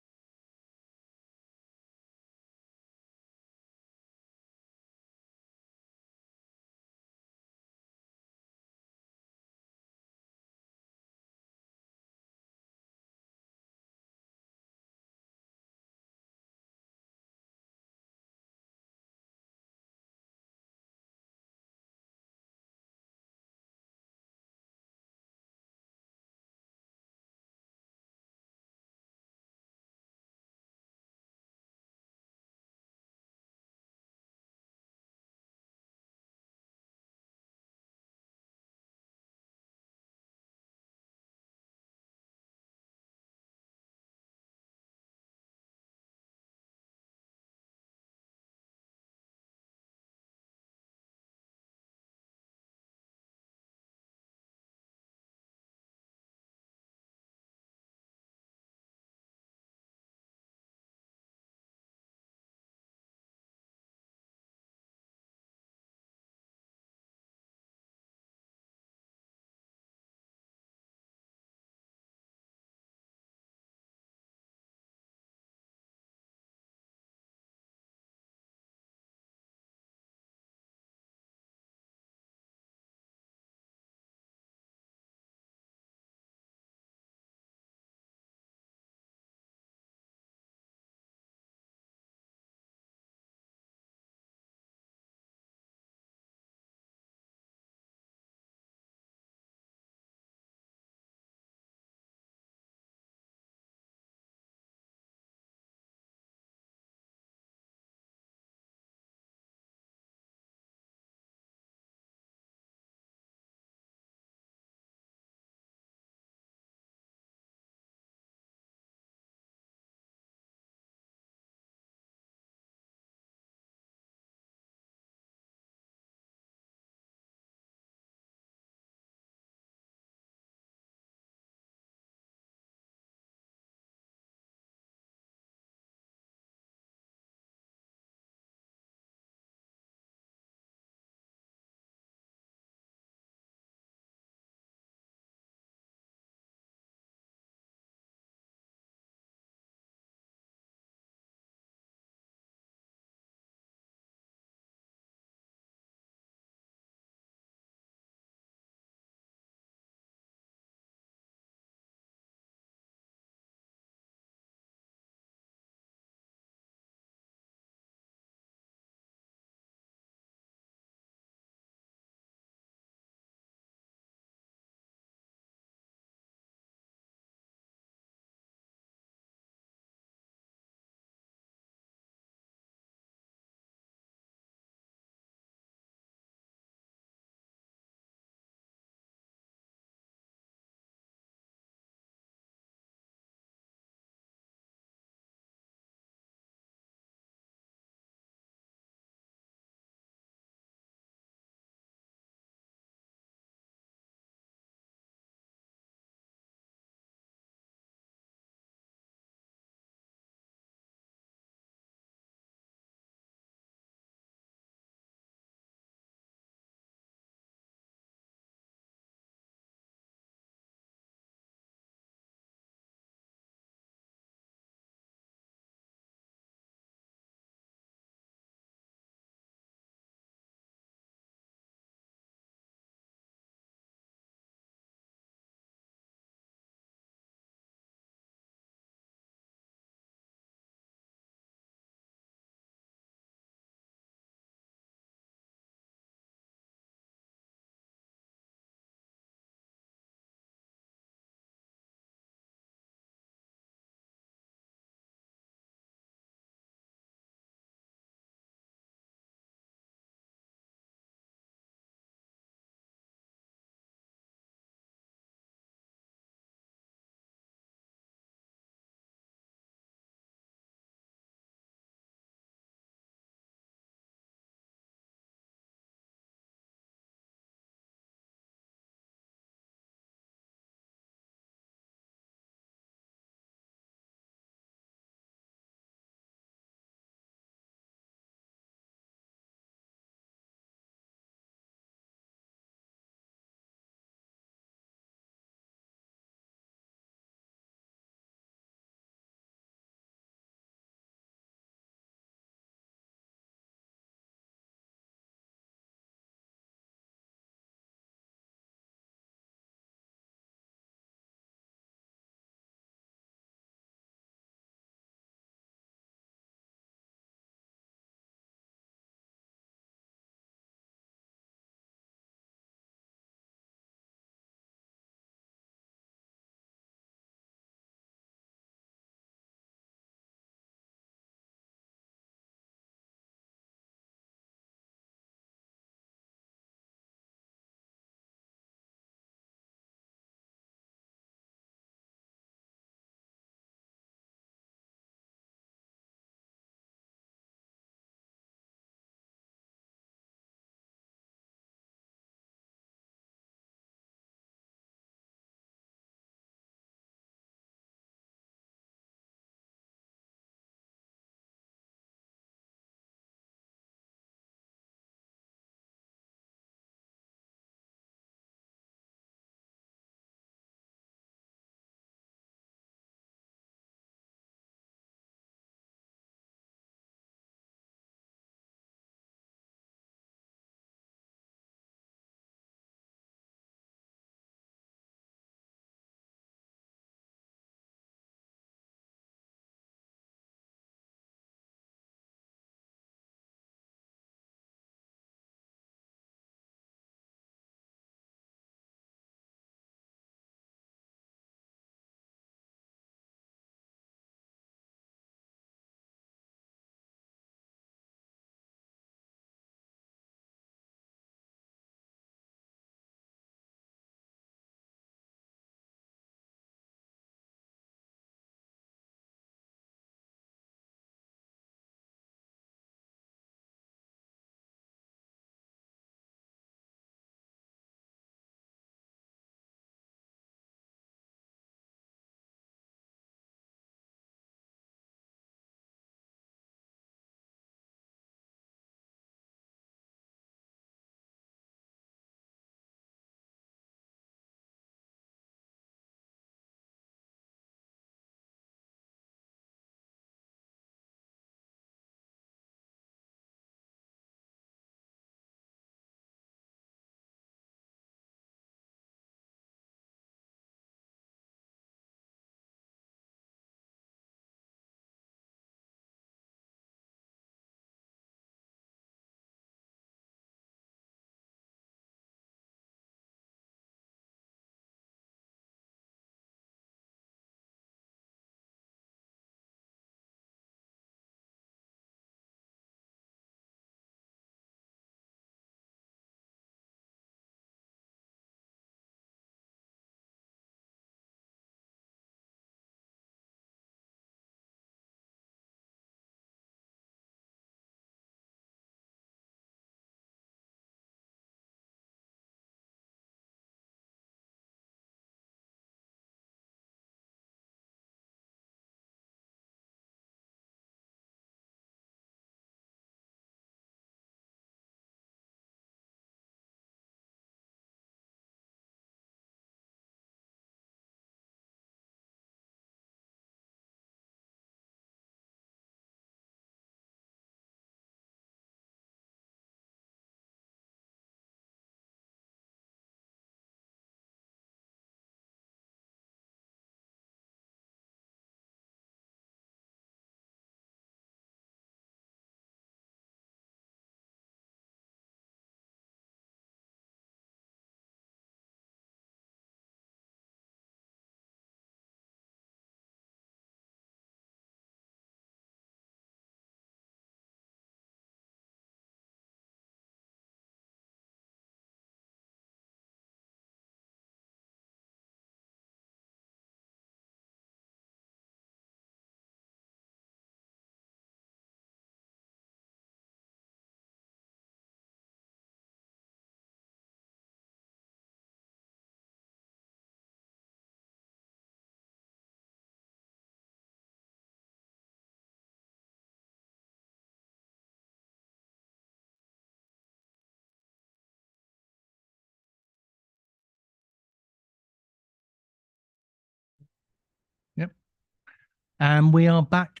And we are back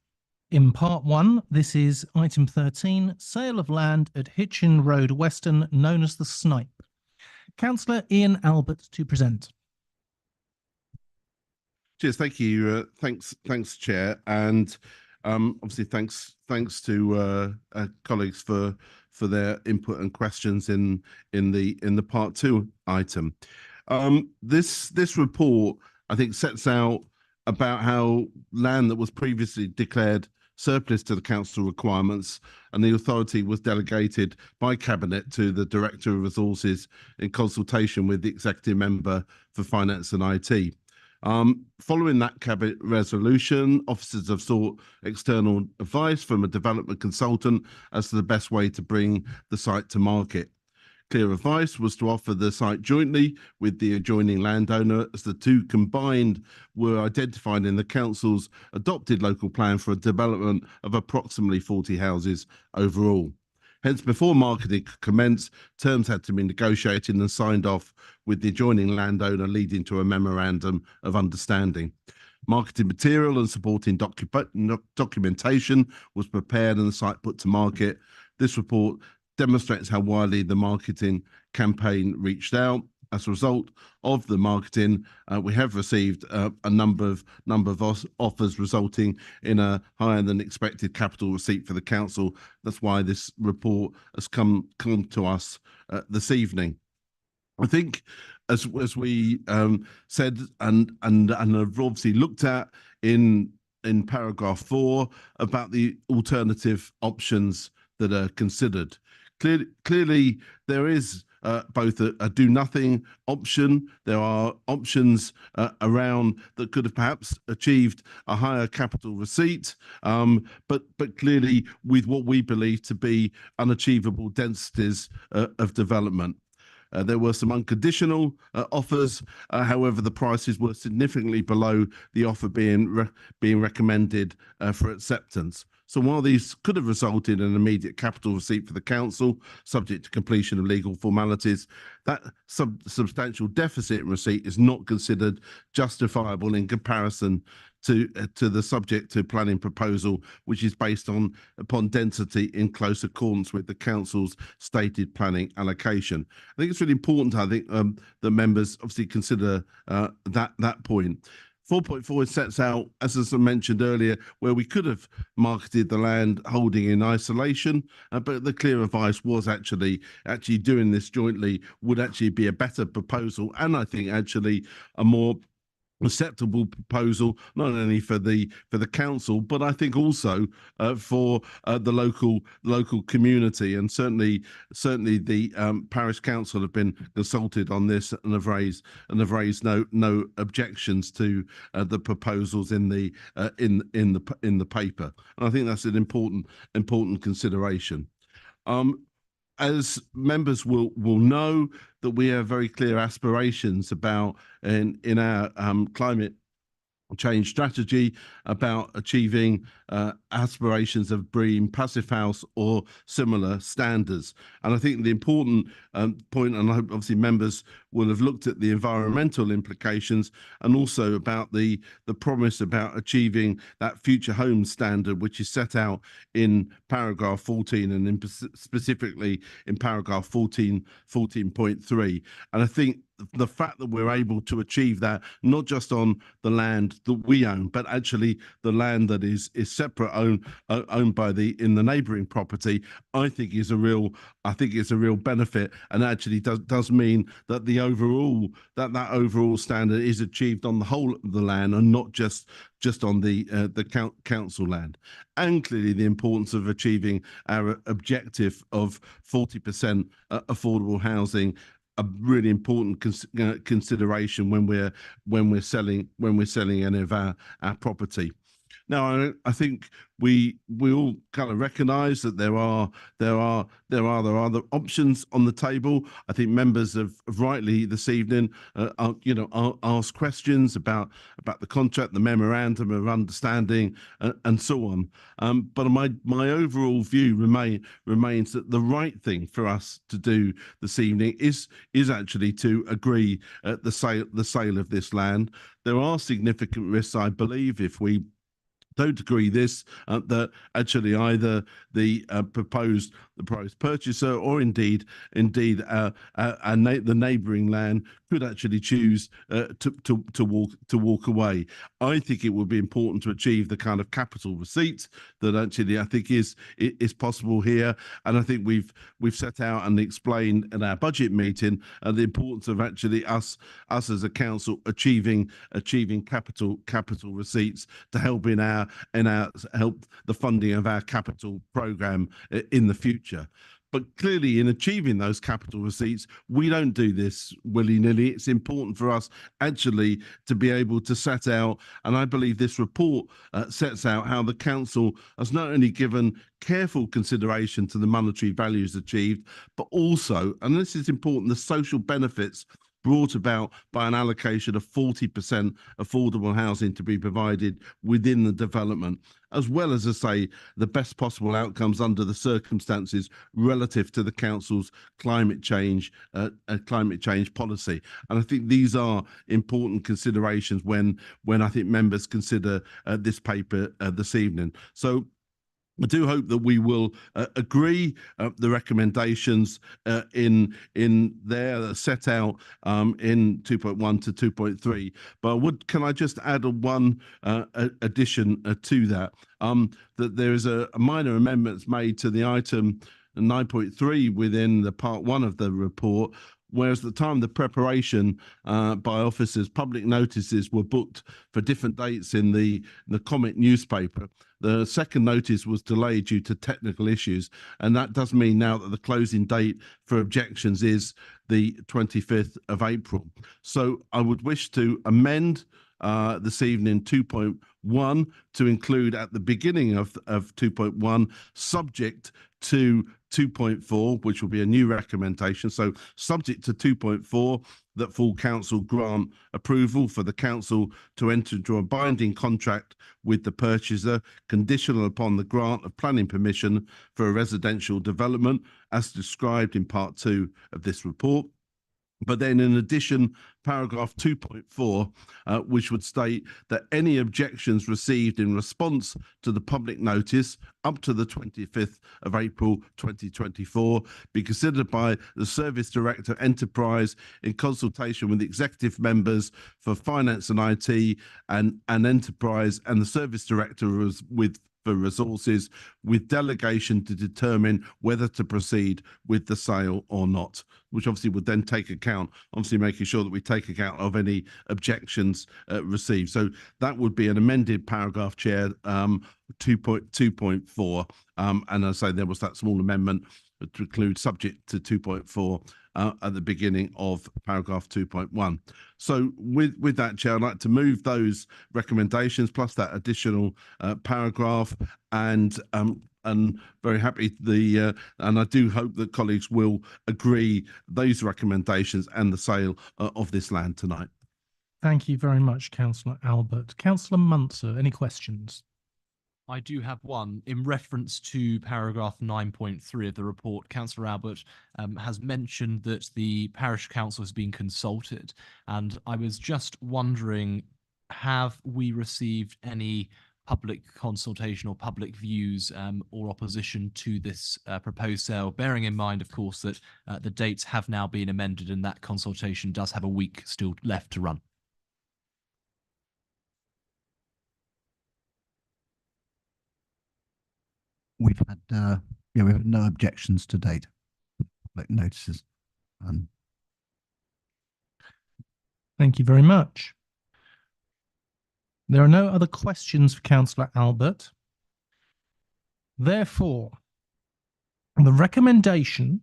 in part one. This is item 13, sale of land at Hitchin Road, Weston, known as the Snipe. Councillor Ian Albert to present. Cheers, thank you. Thanks, Chair, and obviously thanks to colleagues for their input and questions in the part two item. This report, I think, sets out about how land that was previously declared surplus to the council requirements and the authority was delegated by Cabinet to the Director of Resources in consultation with the Executive Member for Finance and IT. Following that Cabinet resolution, officers have sought external advice from a development consultant as to the best way to bring the site to market. Clear advice was to offer the site jointly with the adjoining landowner, as the two combined were identified in the council's adopted local plan for a development of approximately 40 houses overall. Hence, before marketing could commence, terms had to be negotiated and signed off with the adjoining landowner, leading to a memorandum of understanding. Marketing material and supporting documentation was prepared and the site put to market. This report demonstrates how widely the marketing campaign reached out. As a result of the marketing, we have received a number of offers, resulting in a higher than expected capital receipt for the council. That's why this report has come to us this evening. I think, as we said and have obviously looked at in paragraph 4 about the alternative options that are considered. Clearly, there is both a do nothing option. There are options around that could have perhaps achieved a higher capital receipt, but clearly with what we believe to be unachievable densities of development. There were some unconditional offers, however, the prices were significantly below the offer being recommended for acceptance. So while these could have resulted in an immediate capital receipt for the council, subject to completion of legal formalities, that substantial deficit in receipt is not considered justifiable in comparison to the subject to planning proposal, which is based upon density in close accordance with the council's stated planning allocation. I think it's really important. I think the members obviously consider that point. 4.4 sets out, as I mentioned earlier, where we could have marketed the land holding in isolation, but the clear advice was actually doing this jointly would actually be a better proposal, and I think actually a more acceptable proposal, not only for the council, but I think also for the local community, and certainly the parish council have been consulted on this and have raised no objections to the proposals in the paper. And I think that's an important consideration. As members will know, that we have very clear aspirations about in our climate change strategy about achieving aspirations of BREEAM, Passive House or similar standards. And I think the important point, and obviously members will have looked at the environmental implications and also about the promise about achieving that future home standard, which is set out in paragraph 14 and specifically in paragraph 14.3. And I think the fact that we're able to achieve that, not just on the land that we own, but actually the land that is separate, owned by in the neighbouring property, I think is a real benefit, and actually does mean that the overall overall standard is achieved on the whole of the land and not just on the council land. And clearly the importance of achieving our objective of 40% affordable housing, a really important consideration when we're selling any of our property. Now, I think we all kind of recognise that there are other options on the table. I think members have rightly this evening, asked questions about the contract, the memorandum of understanding, and so on. But my overall view remains that the right thing for us to do this evening is actually to agree the sale of this land. There are significant risks, I believe, if we don't agree this, that actually either the proposed purchaser or indeed the neighbouring land could actually choose to walk away. I think it would be important to achieve the kind of capital receipts that actually I think is possible here, and I think we've set out and explained in our budget meeting the importance of actually us as a council achieving capital receipts to help help the funding of our capital program in the future. But clearly, in achieving those capital receipts, we don't do this willy-nilly. It's important for us actually to be able to set out, and I believe this report sets out how the council has not only given careful consideration to the monetary values achieved, but also, and this is important, the social benefits brought about by an allocation of 40% affordable housing to be provided within the development, as well as, I say, the best possible outcomes under the circumstances relative to the council's climate change policy. And I think these are important considerations when I think members consider this paper this evening. So I do hope that we will agree the recommendations in there set out in 2.1 to 2.3. But can I just add one addition to that? That there is a minor amendments made to the item 9.3 within the part 1 of the report, whereas at the time the preparation by officers, public notices were booked for different dates in the Comet newspaper. The second notice was delayed due to technical issues, and that does mean now that the closing date for objections is the 25th of April. So I would wish to amend this evening 2.1 to include at the beginning of 2.1, subject to 2.4, which will be a new recommendation. So subject to 2.4, that full council grant approval for the council to enter into a binding contract with the purchaser, conditional upon the grant of planning permission for a residential development, as described in part 2 of this report. But then in addition, paragraph 2.4, which would state that any objections received in response to the public notice up to the 25th of April 2024 be considered by the Service Director Enterprise in consultation with the executive members for finance and IT and Enterprise and the Service Director for resources, with delegation to determine whether to proceed with the sale or not, which obviously would then take account, obviously making sure that we take account of any objections received. So that would be an amended paragraph, Chair, 2.4. And as I say, there was that small amendment to include subject to 2.4 at the beginning of paragraph 2.1. So with that, Chair, I'd like to move those recommendations plus that additional paragraph, and very happy and I do hope that colleagues will agree those recommendations and the sale of this land tonight. Thank you very much, Councillor Albert. Councillor Muntzer, any questions? I do have one in reference to paragraph 9.3 of the report. Councillor Albert has mentioned that the parish council has been consulted, and I was just wondering, have we received any public consultation or public views or opposition to this proposed sale, bearing in mind, of course, that the dates have now been amended and that consultation does have a week still left to run? We've had no objections to date. Public notices. Thank you very much. There are no other questions for Councillor Albert. Therefore, the recommendation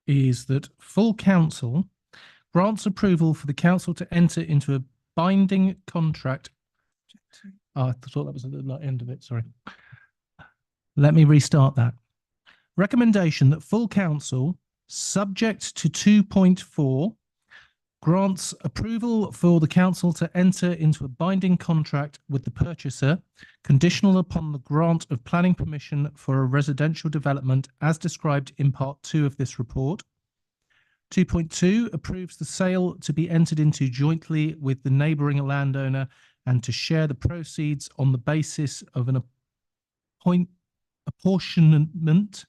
is that full council grants approval for the council to enter into a binding contract. Oh, I thought that was at the end of it, sorry. Let me restart that. Recommendation that full council, subject to 2.4, grants approval for the council to enter into a binding contract with the purchaser, conditional upon the grant of planning permission for a residential development as described in part 2 of this report. 2.2 approves the sale to be entered into jointly with the neighbouring landowner and to share the proceeds on the basis of an apportionment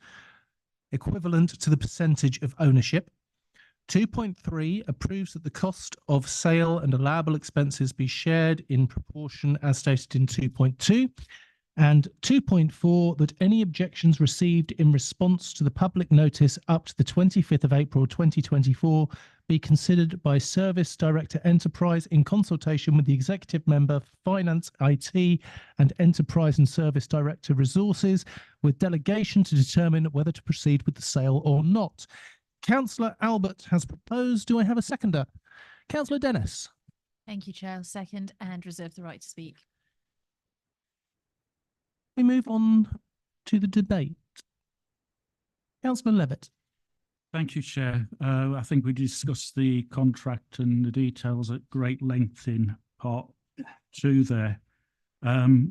equivalent to the percentage of ownership. 2.3 approves that the cost of sale and allowable expenses be shared in proportion as stated in 2.2. And 2.4, that any objections received in response to the public notice up to the 25th of April 2024 be considered by Service Director Enterprise in consultation with the Executive Member for Finance, IT and Enterprise and Service Director Resources, with delegation to determine whether to proceed with the sale or not. Councillor Albert has proposed. Do I have a seconder? Councillor Dennis. Thank you, Chair. I'll second and reserve the right to speak. We move on to the debate. Councillor Levitt. Thank you, Chair. I think we discussed the contract and the details at great length in part 2 there. Bearing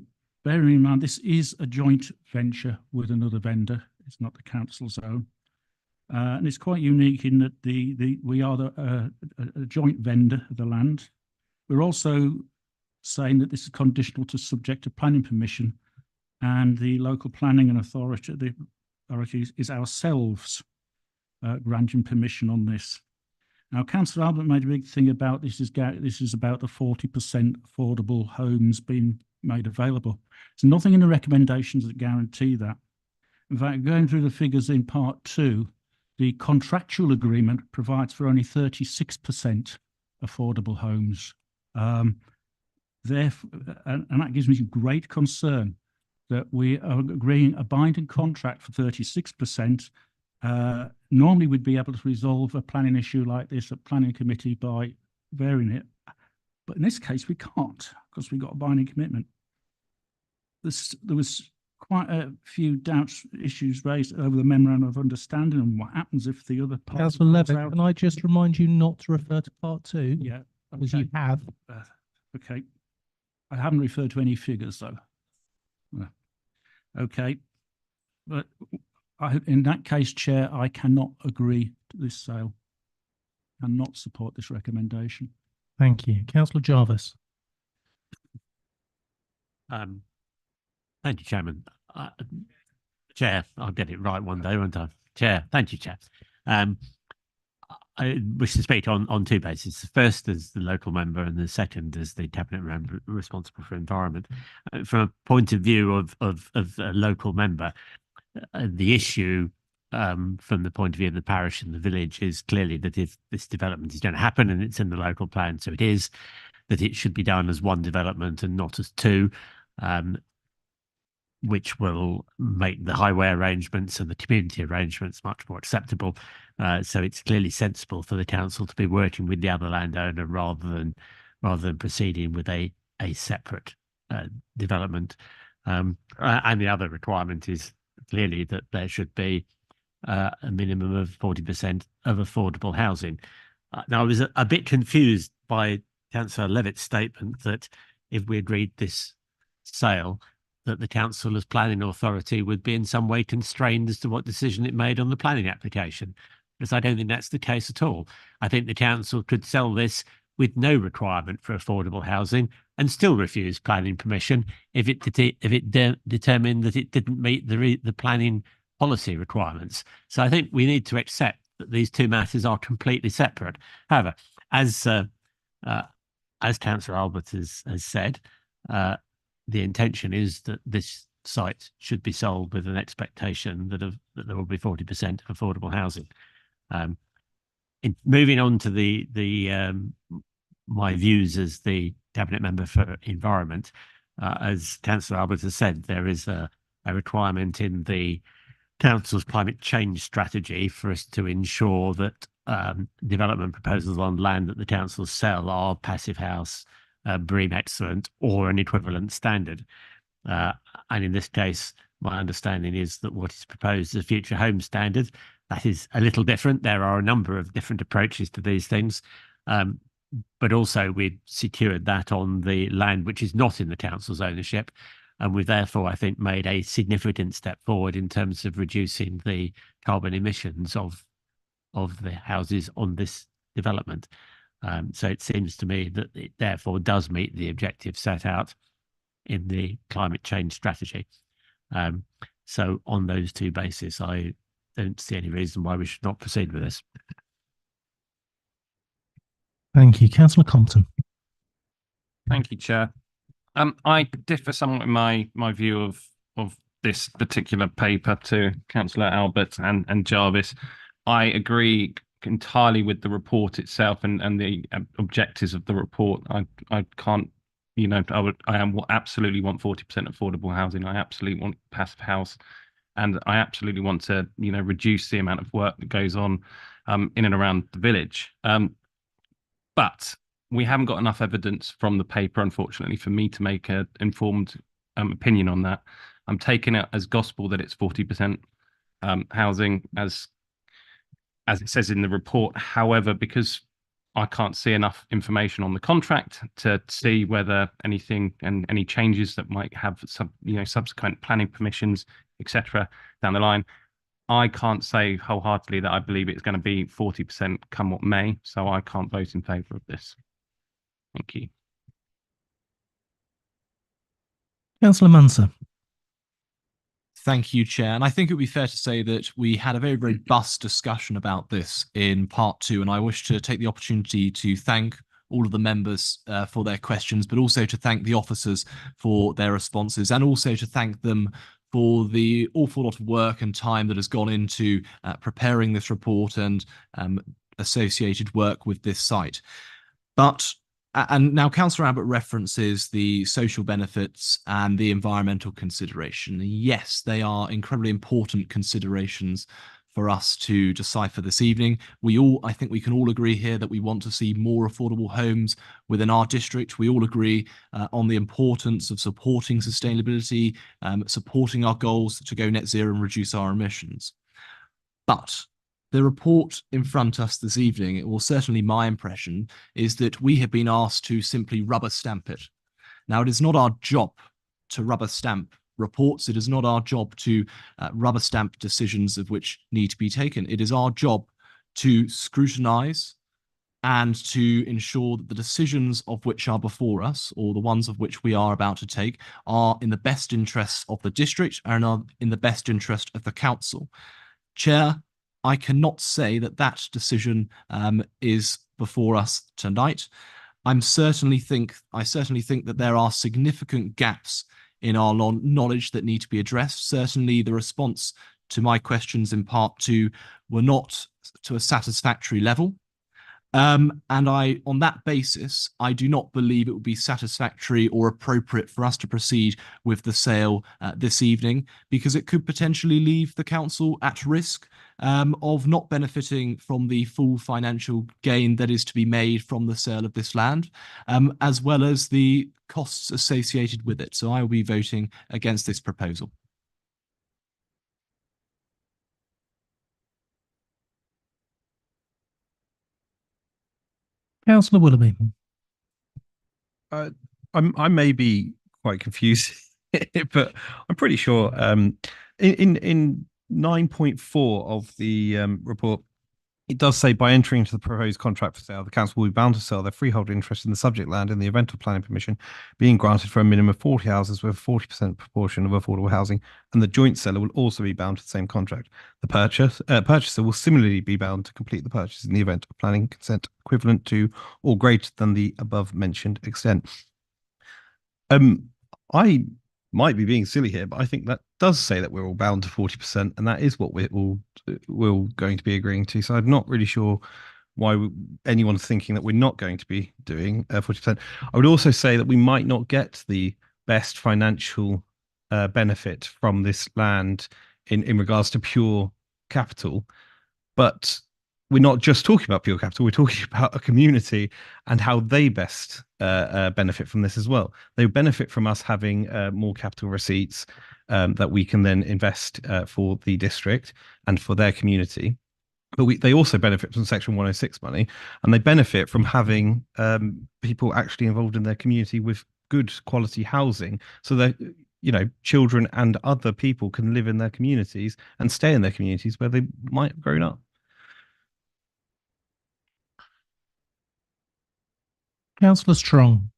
in mind, this is a joint venture with another vendor. It's not the council's own. And it's quite unique in that we are a joint vendor of the land. We're also saying that this is conditional to subject to planning permission, and the local planning and authority is ourselves granting permission on this. Now, Councillor Albert made a big thing about this is about the 40% affordable homes being made available. There's nothing in the recommendations that guarantee that. In fact, going through the figures in part 2, the contractual agreement provides for only 36% affordable homes. Therefore, and that gives me great concern that we are agreeing a binding contract for 36%. Normally, we'd be able to resolve a planning issue like this at planning committee by varying it. But in this case, we can't because we've got a binding commitment. There was quite a few doubts, issues raised over the memorandum of understanding and what happens if the other part. Councillor Levitt, can I just remind you not to refer to part 2? Yeah. Because you have. Okay. I haven't referred to any figures though. Okay. But in that case, Chair, I cannot agree to this sale and not support this recommendation. Thank you. Councillor Jarvis. Thank you, Chairman. Chair, I'll get it right one day, won't I? Chair, thank you, Chair. I wish to speak on 2 bases. The first as the local member and the second as the cabinet member responsible for environment. From a point of view of a local member, the issue from the point of view of the parish and the village is clearly that if this development is going to happen and it's in the local plan, so it is, that it should be done as one development and not as 2. Which will make the highway arrangements and the community arrangements much more acceptable. So it's clearly sensible for the council to be working with the other landowner rather than proceeding with a separate development. And the other requirement is clearly that there should be a minimum of 40% of affordable housing. Now, I was a bit confused by Councillor Levitt's statement that if we agreed this sale, that the council as planning authority would be in some way constrained as to what decision it made on the planning application, because I don't think that's the case at all. I think the council could sell this with no requirement for affordable housing and still refuse planning permission if it determined that it didn't meet the planning policy requirements. So I think we need to accept that these 2 matters are completely separate. However, as Councillor Albert has said, the intention is that this site should be sold with an expectation that there will be 40% affordable housing. In moving on to my views as the cabinet member for environment, as Councillor Albert has said, there is a requirement in the council's climate change strategy for us to ensure that development proposals on land that the council sell are passive house, BREEAM Excellent or an equivalent standard. And in this case, my understanding is that what is proposed is a future home standard. That is a little different. There are a number of different approaches to these things. But also we've secured that on the land which is not in the council's ownership. And we've therefore, I think, made a significant step forward in terms of reducing the carbon emissions of the houses on this development. So it seems to me that it therefore does meet the objective set out in the climate change strategy. So on those two bases, I don't see any reason why we should not proceed with this. Thank you. Councillor Compton. Thank you, Chair. I differ somewhat in my view of this particular paper to Councillor Albert and Jarvis. I agree entirely with the report itself and the objectives of the report. I can't, you know, absolutely want 40% affordable housing. I absolutely want passive house, and I absolutely want to, you know, reduce the amount of work that goes on in and around the village. But we haven't got enough evidence from the paper, unfortunately, for me to make an informed opinion on that. I'm taking it as gospel that it's 40% housing, as it says in the report. However, because I can't see enough information on the contract to see whether anything and any changes that might have subsequent planning permissions, etc., down the line, I can't say wholeheartedly that I believe it's going to be 40% come what may. So I can't vote in favour of this. Thank you. Councillor Mansur. Thank you, Chair. And I think it would be fair to say that we had a very robust discussion about this in part 2, and I wish to take the opportunity to thank all of the members for their questions, but also to thank the officers for their responses, and also to thank them for the awful lot of work and time that has gone into preparing this report and associated work with this site. And now Councillor Abbott references the social benefits and the environmental consideration. Yes, they are incredibly important considerations for us to decipher this evening. I think we can all agree here that we want to see more affordable homes within our district. We all agree on the importance of supporting sustainability, supporting our goals to go net zero and reduce our emissions. But the report in front of us this evening, or certainly my impression, is that we have been asked to simply rubber stamp it. Now, it is not our job to rubber stamp reports. It is not our job to rubber stamp decisions of which need to be taken. It is our job to scrutinise and to ensure that the decisions of which are before us, or the ones of which we are about to take, are in the best interests of the district and are in the best interest of the council. Chair, I cannot say that that decision is before us tonight. I certainly think that there are significant gaps in our knowledge that need to be addressed. Certainly, the response to my questions in part 2 were not to a satisfactory level. And on that basis, I do not believe it would be satisfactory or appropriate for us to proceed with the sale this evening, because it could potentially leave the council at risk of not benefiting from the full financial gain that is to be made from the sale of this land, as well as the costs associated with it. So I will be voting against this proposal. Councillor Willoughby. I may be quite confused, but I'm pretty sure in 9.4 of the report, it does say by entering into the proposed contract for sale, the council will be bound to sell their freehold interest in the subject land in the event of planning permission being granted for a minimum of 40 houses with a 40% proportion of affordable housing, and the joint seller will also be bound to the same contract. The purchaser will similarly be bound to complete the purchase in the event of planning consent equivalent to or greater than the above mentioned extent. I might be being silly here, but I think that does say that we're all bound to 40%, and that is what we're going to be agreeing to. So I'm not really sure why anyone's thinking that we're not going to be doing 40%. I would also say that we might not get the best financial benefit from this land in regards to pure capital, but we're not just talking about pure capital, we're talking about a community and how they best benefit from this as well. They benefit from us having more capital receipts that we can then invest for the district and for their community. But they also benefit from Section 106 money, and they benefit from having people actually involved in their community with good quality housing, so that children and other people can live in their communities and stay in their communities where they might have grown up. Councillor Strong.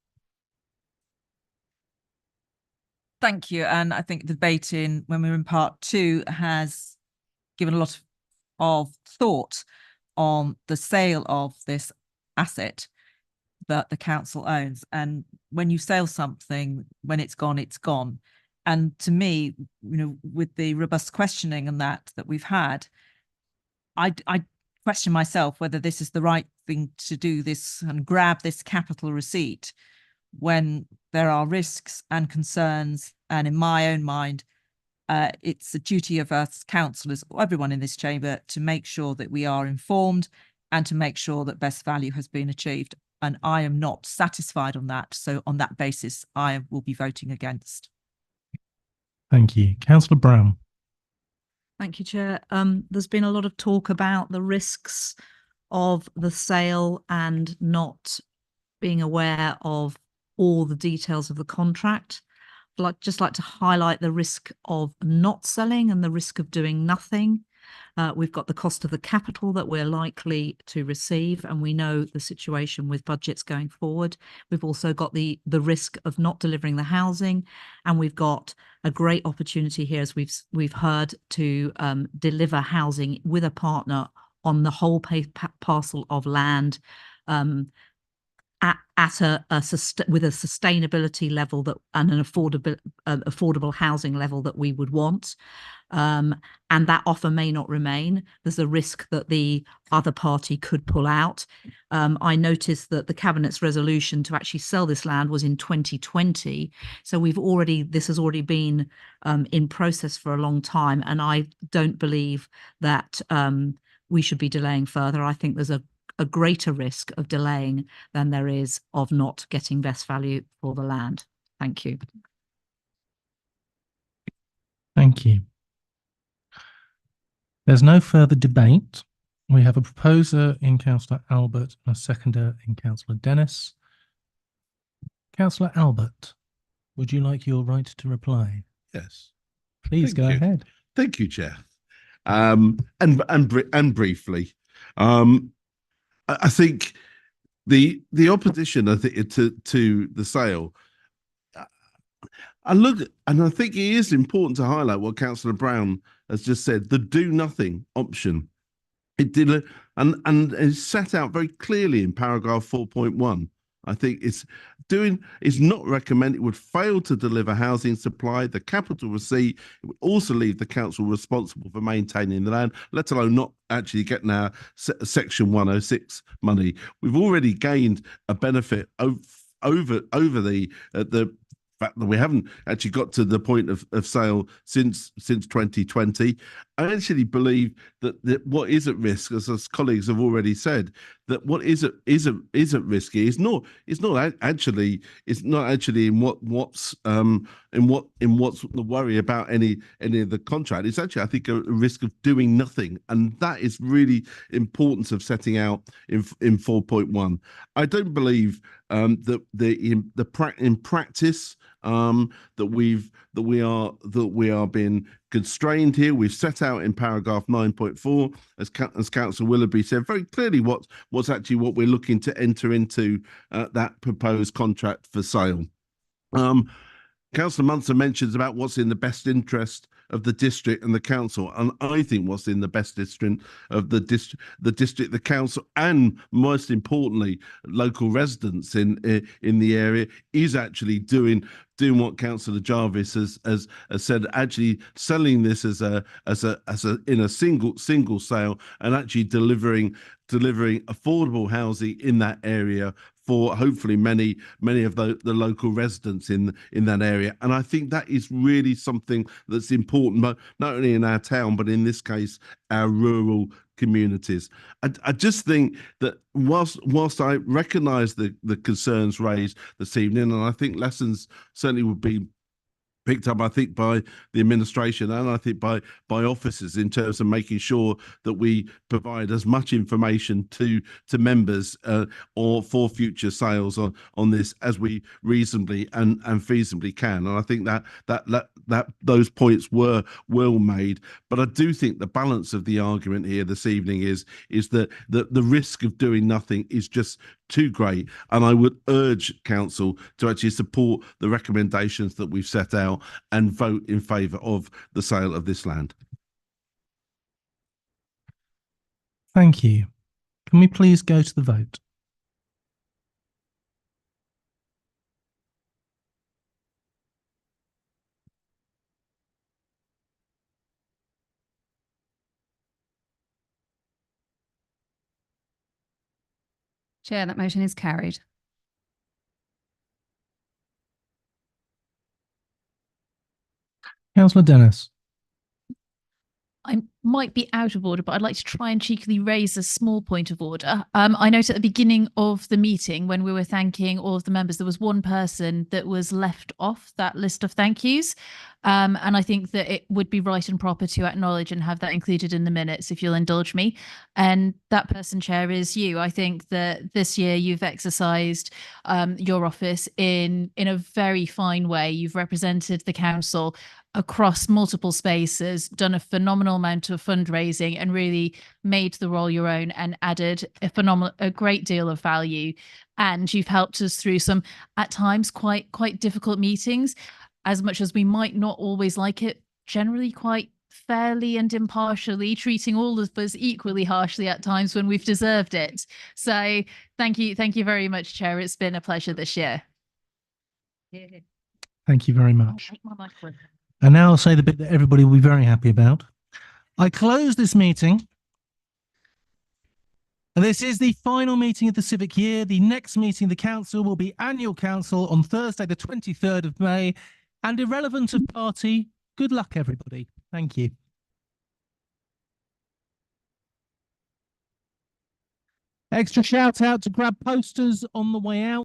Thank you. And I think the debate when we were in part 2 has given a lot of thought on the sale of this asset that the council owns. And when you sell something, when it's gone, it's gone. And to me, with the robust questioning and that we've had, I question myself whether this is the right thing to do this and grab this capital receipt when there are risks and concerns. And in my own mind, it's a duty of us councillors, everyone in this chamber, to make sure that we are informed and to make sure that best value has been achieved. And I am not satisfied on that. So on that basis, I will be voting against. Thank you. Councillor Brown. Thank you, Chair. There's been a lot of talk about the risks of the sale and not being aware of all the details of the contract. I'd just like to highlight the risk of not selling and the risk of doing nothing. We've got the cost of the capital that we're likely to receive, and we know the situation with budgets going forward. We've also got the risk of not delivering the housing, and we've got a great opportunity here, as we've heard, to deliver housing with a partner on the whole parcel of land with a sustainability level that and an affordable housing level that we would want. And that offer may not remain. There's a risk that the other party could pull out. I noticed that the Cabinet's resolution to actually sell this land was in 2020. So this has already been in process for a long time. And I don't believe that we should be delaying further. I think there's a greater risk of delaying than there is of not getting best value for the land. Thank you. Thank you. There's no further debate. We have a proposer in Councillor Albert and a seconder in Councillor Dennis. Councillor Albert, would you like your right to reply? Yes. Please go ahead. Thank you, Chair. And briefly, I think the opposition, I think, to the sale. I think it is important to highlight what Councillor Brown has just said. The do nothing option. It did, and it's set out very clearly in paragraph 4.1. I think it's not recommended. It would fail to deliver housing supply. The capital receipt, it would also leave the council responsible for maintaining the land, let alone not actually getting our section 106 money. We've already gained a benefit over the fact that we haven't actually got to the point of sale since 2020. I actually believe that what is at risk, as colleagues have already said, that what is at risk is not actually in what's the worry about any of the contract. It's actually, I think, a risk of doing nothing, and that is really important of setting out in 4.1. I don't believe that in practice that we are being constrained here. We've set out in paragraph 9.4, as Councillor Willoughby said very clearly, what's actually what we're looking to enter into that proposed contract for sale. Councillor Munson mentions about what's in the best interest of the district and the council, and I think what's in the best interest of the district, the council, and most importantly, local residents in the area is actually doing what Councillor Jarvis has said, actually selling this as in a single sale, and actually delivering affordable housing in that area for hopefully many of the local residents in that area. And I think that is really something that's important, but not only in our town, but in this case, our rural communities. I just think that whilst I recognise the concerns raised this evening, and I think lessons certainly would be picked up, I think, by the administration and I think by officers in terms of making sure that we provide as much information to members or for future sales on this as we reasonably and feasibly can. And I think that those points were well made. But I do think the balance of the argument here this evening is that the risk of doing nothing is just too great. And I would urge council to actually support the recommendations that we've set out and vote in favour of the sale of this land. Thank you. Can we please go to the vote? Chair, that motion is carried. Councillor Dennis. I might be out of order, but I'd like to try and cheekily raise a small point of order. I noticed at the beginning of the meeting, when we were thanking all of the members, there was one person that was left off that list of thank yous. And I think that it would be right and proper to acknowledge and have that included in the minutes, if you'll indulge me. And that person, Chair, is you. I think that this year you've exercised your office in a very fine way. You've represented the council across multiple spaces, done a phenomenal amount of fundraising and really made the role your own and added a great deal of value. And you've helped us through some, at times, quite difficult meetings, as much as we might not always like it, generally quite fairly and impartially, treating all of us equally harshly at times when we've deserved it. So thank you very much, Chair. It's been a pleasure this year. Thank you very much. And now I'll say the bit that everybody will be very happy about. I close this meeting. This is the final meeting of the civic year. The next meeting of the council will be annual council on Thursday, the 23rd of May. And irrelevant of party, good luck, everybody. Thank you. Extra shout out to grab posters on the way out.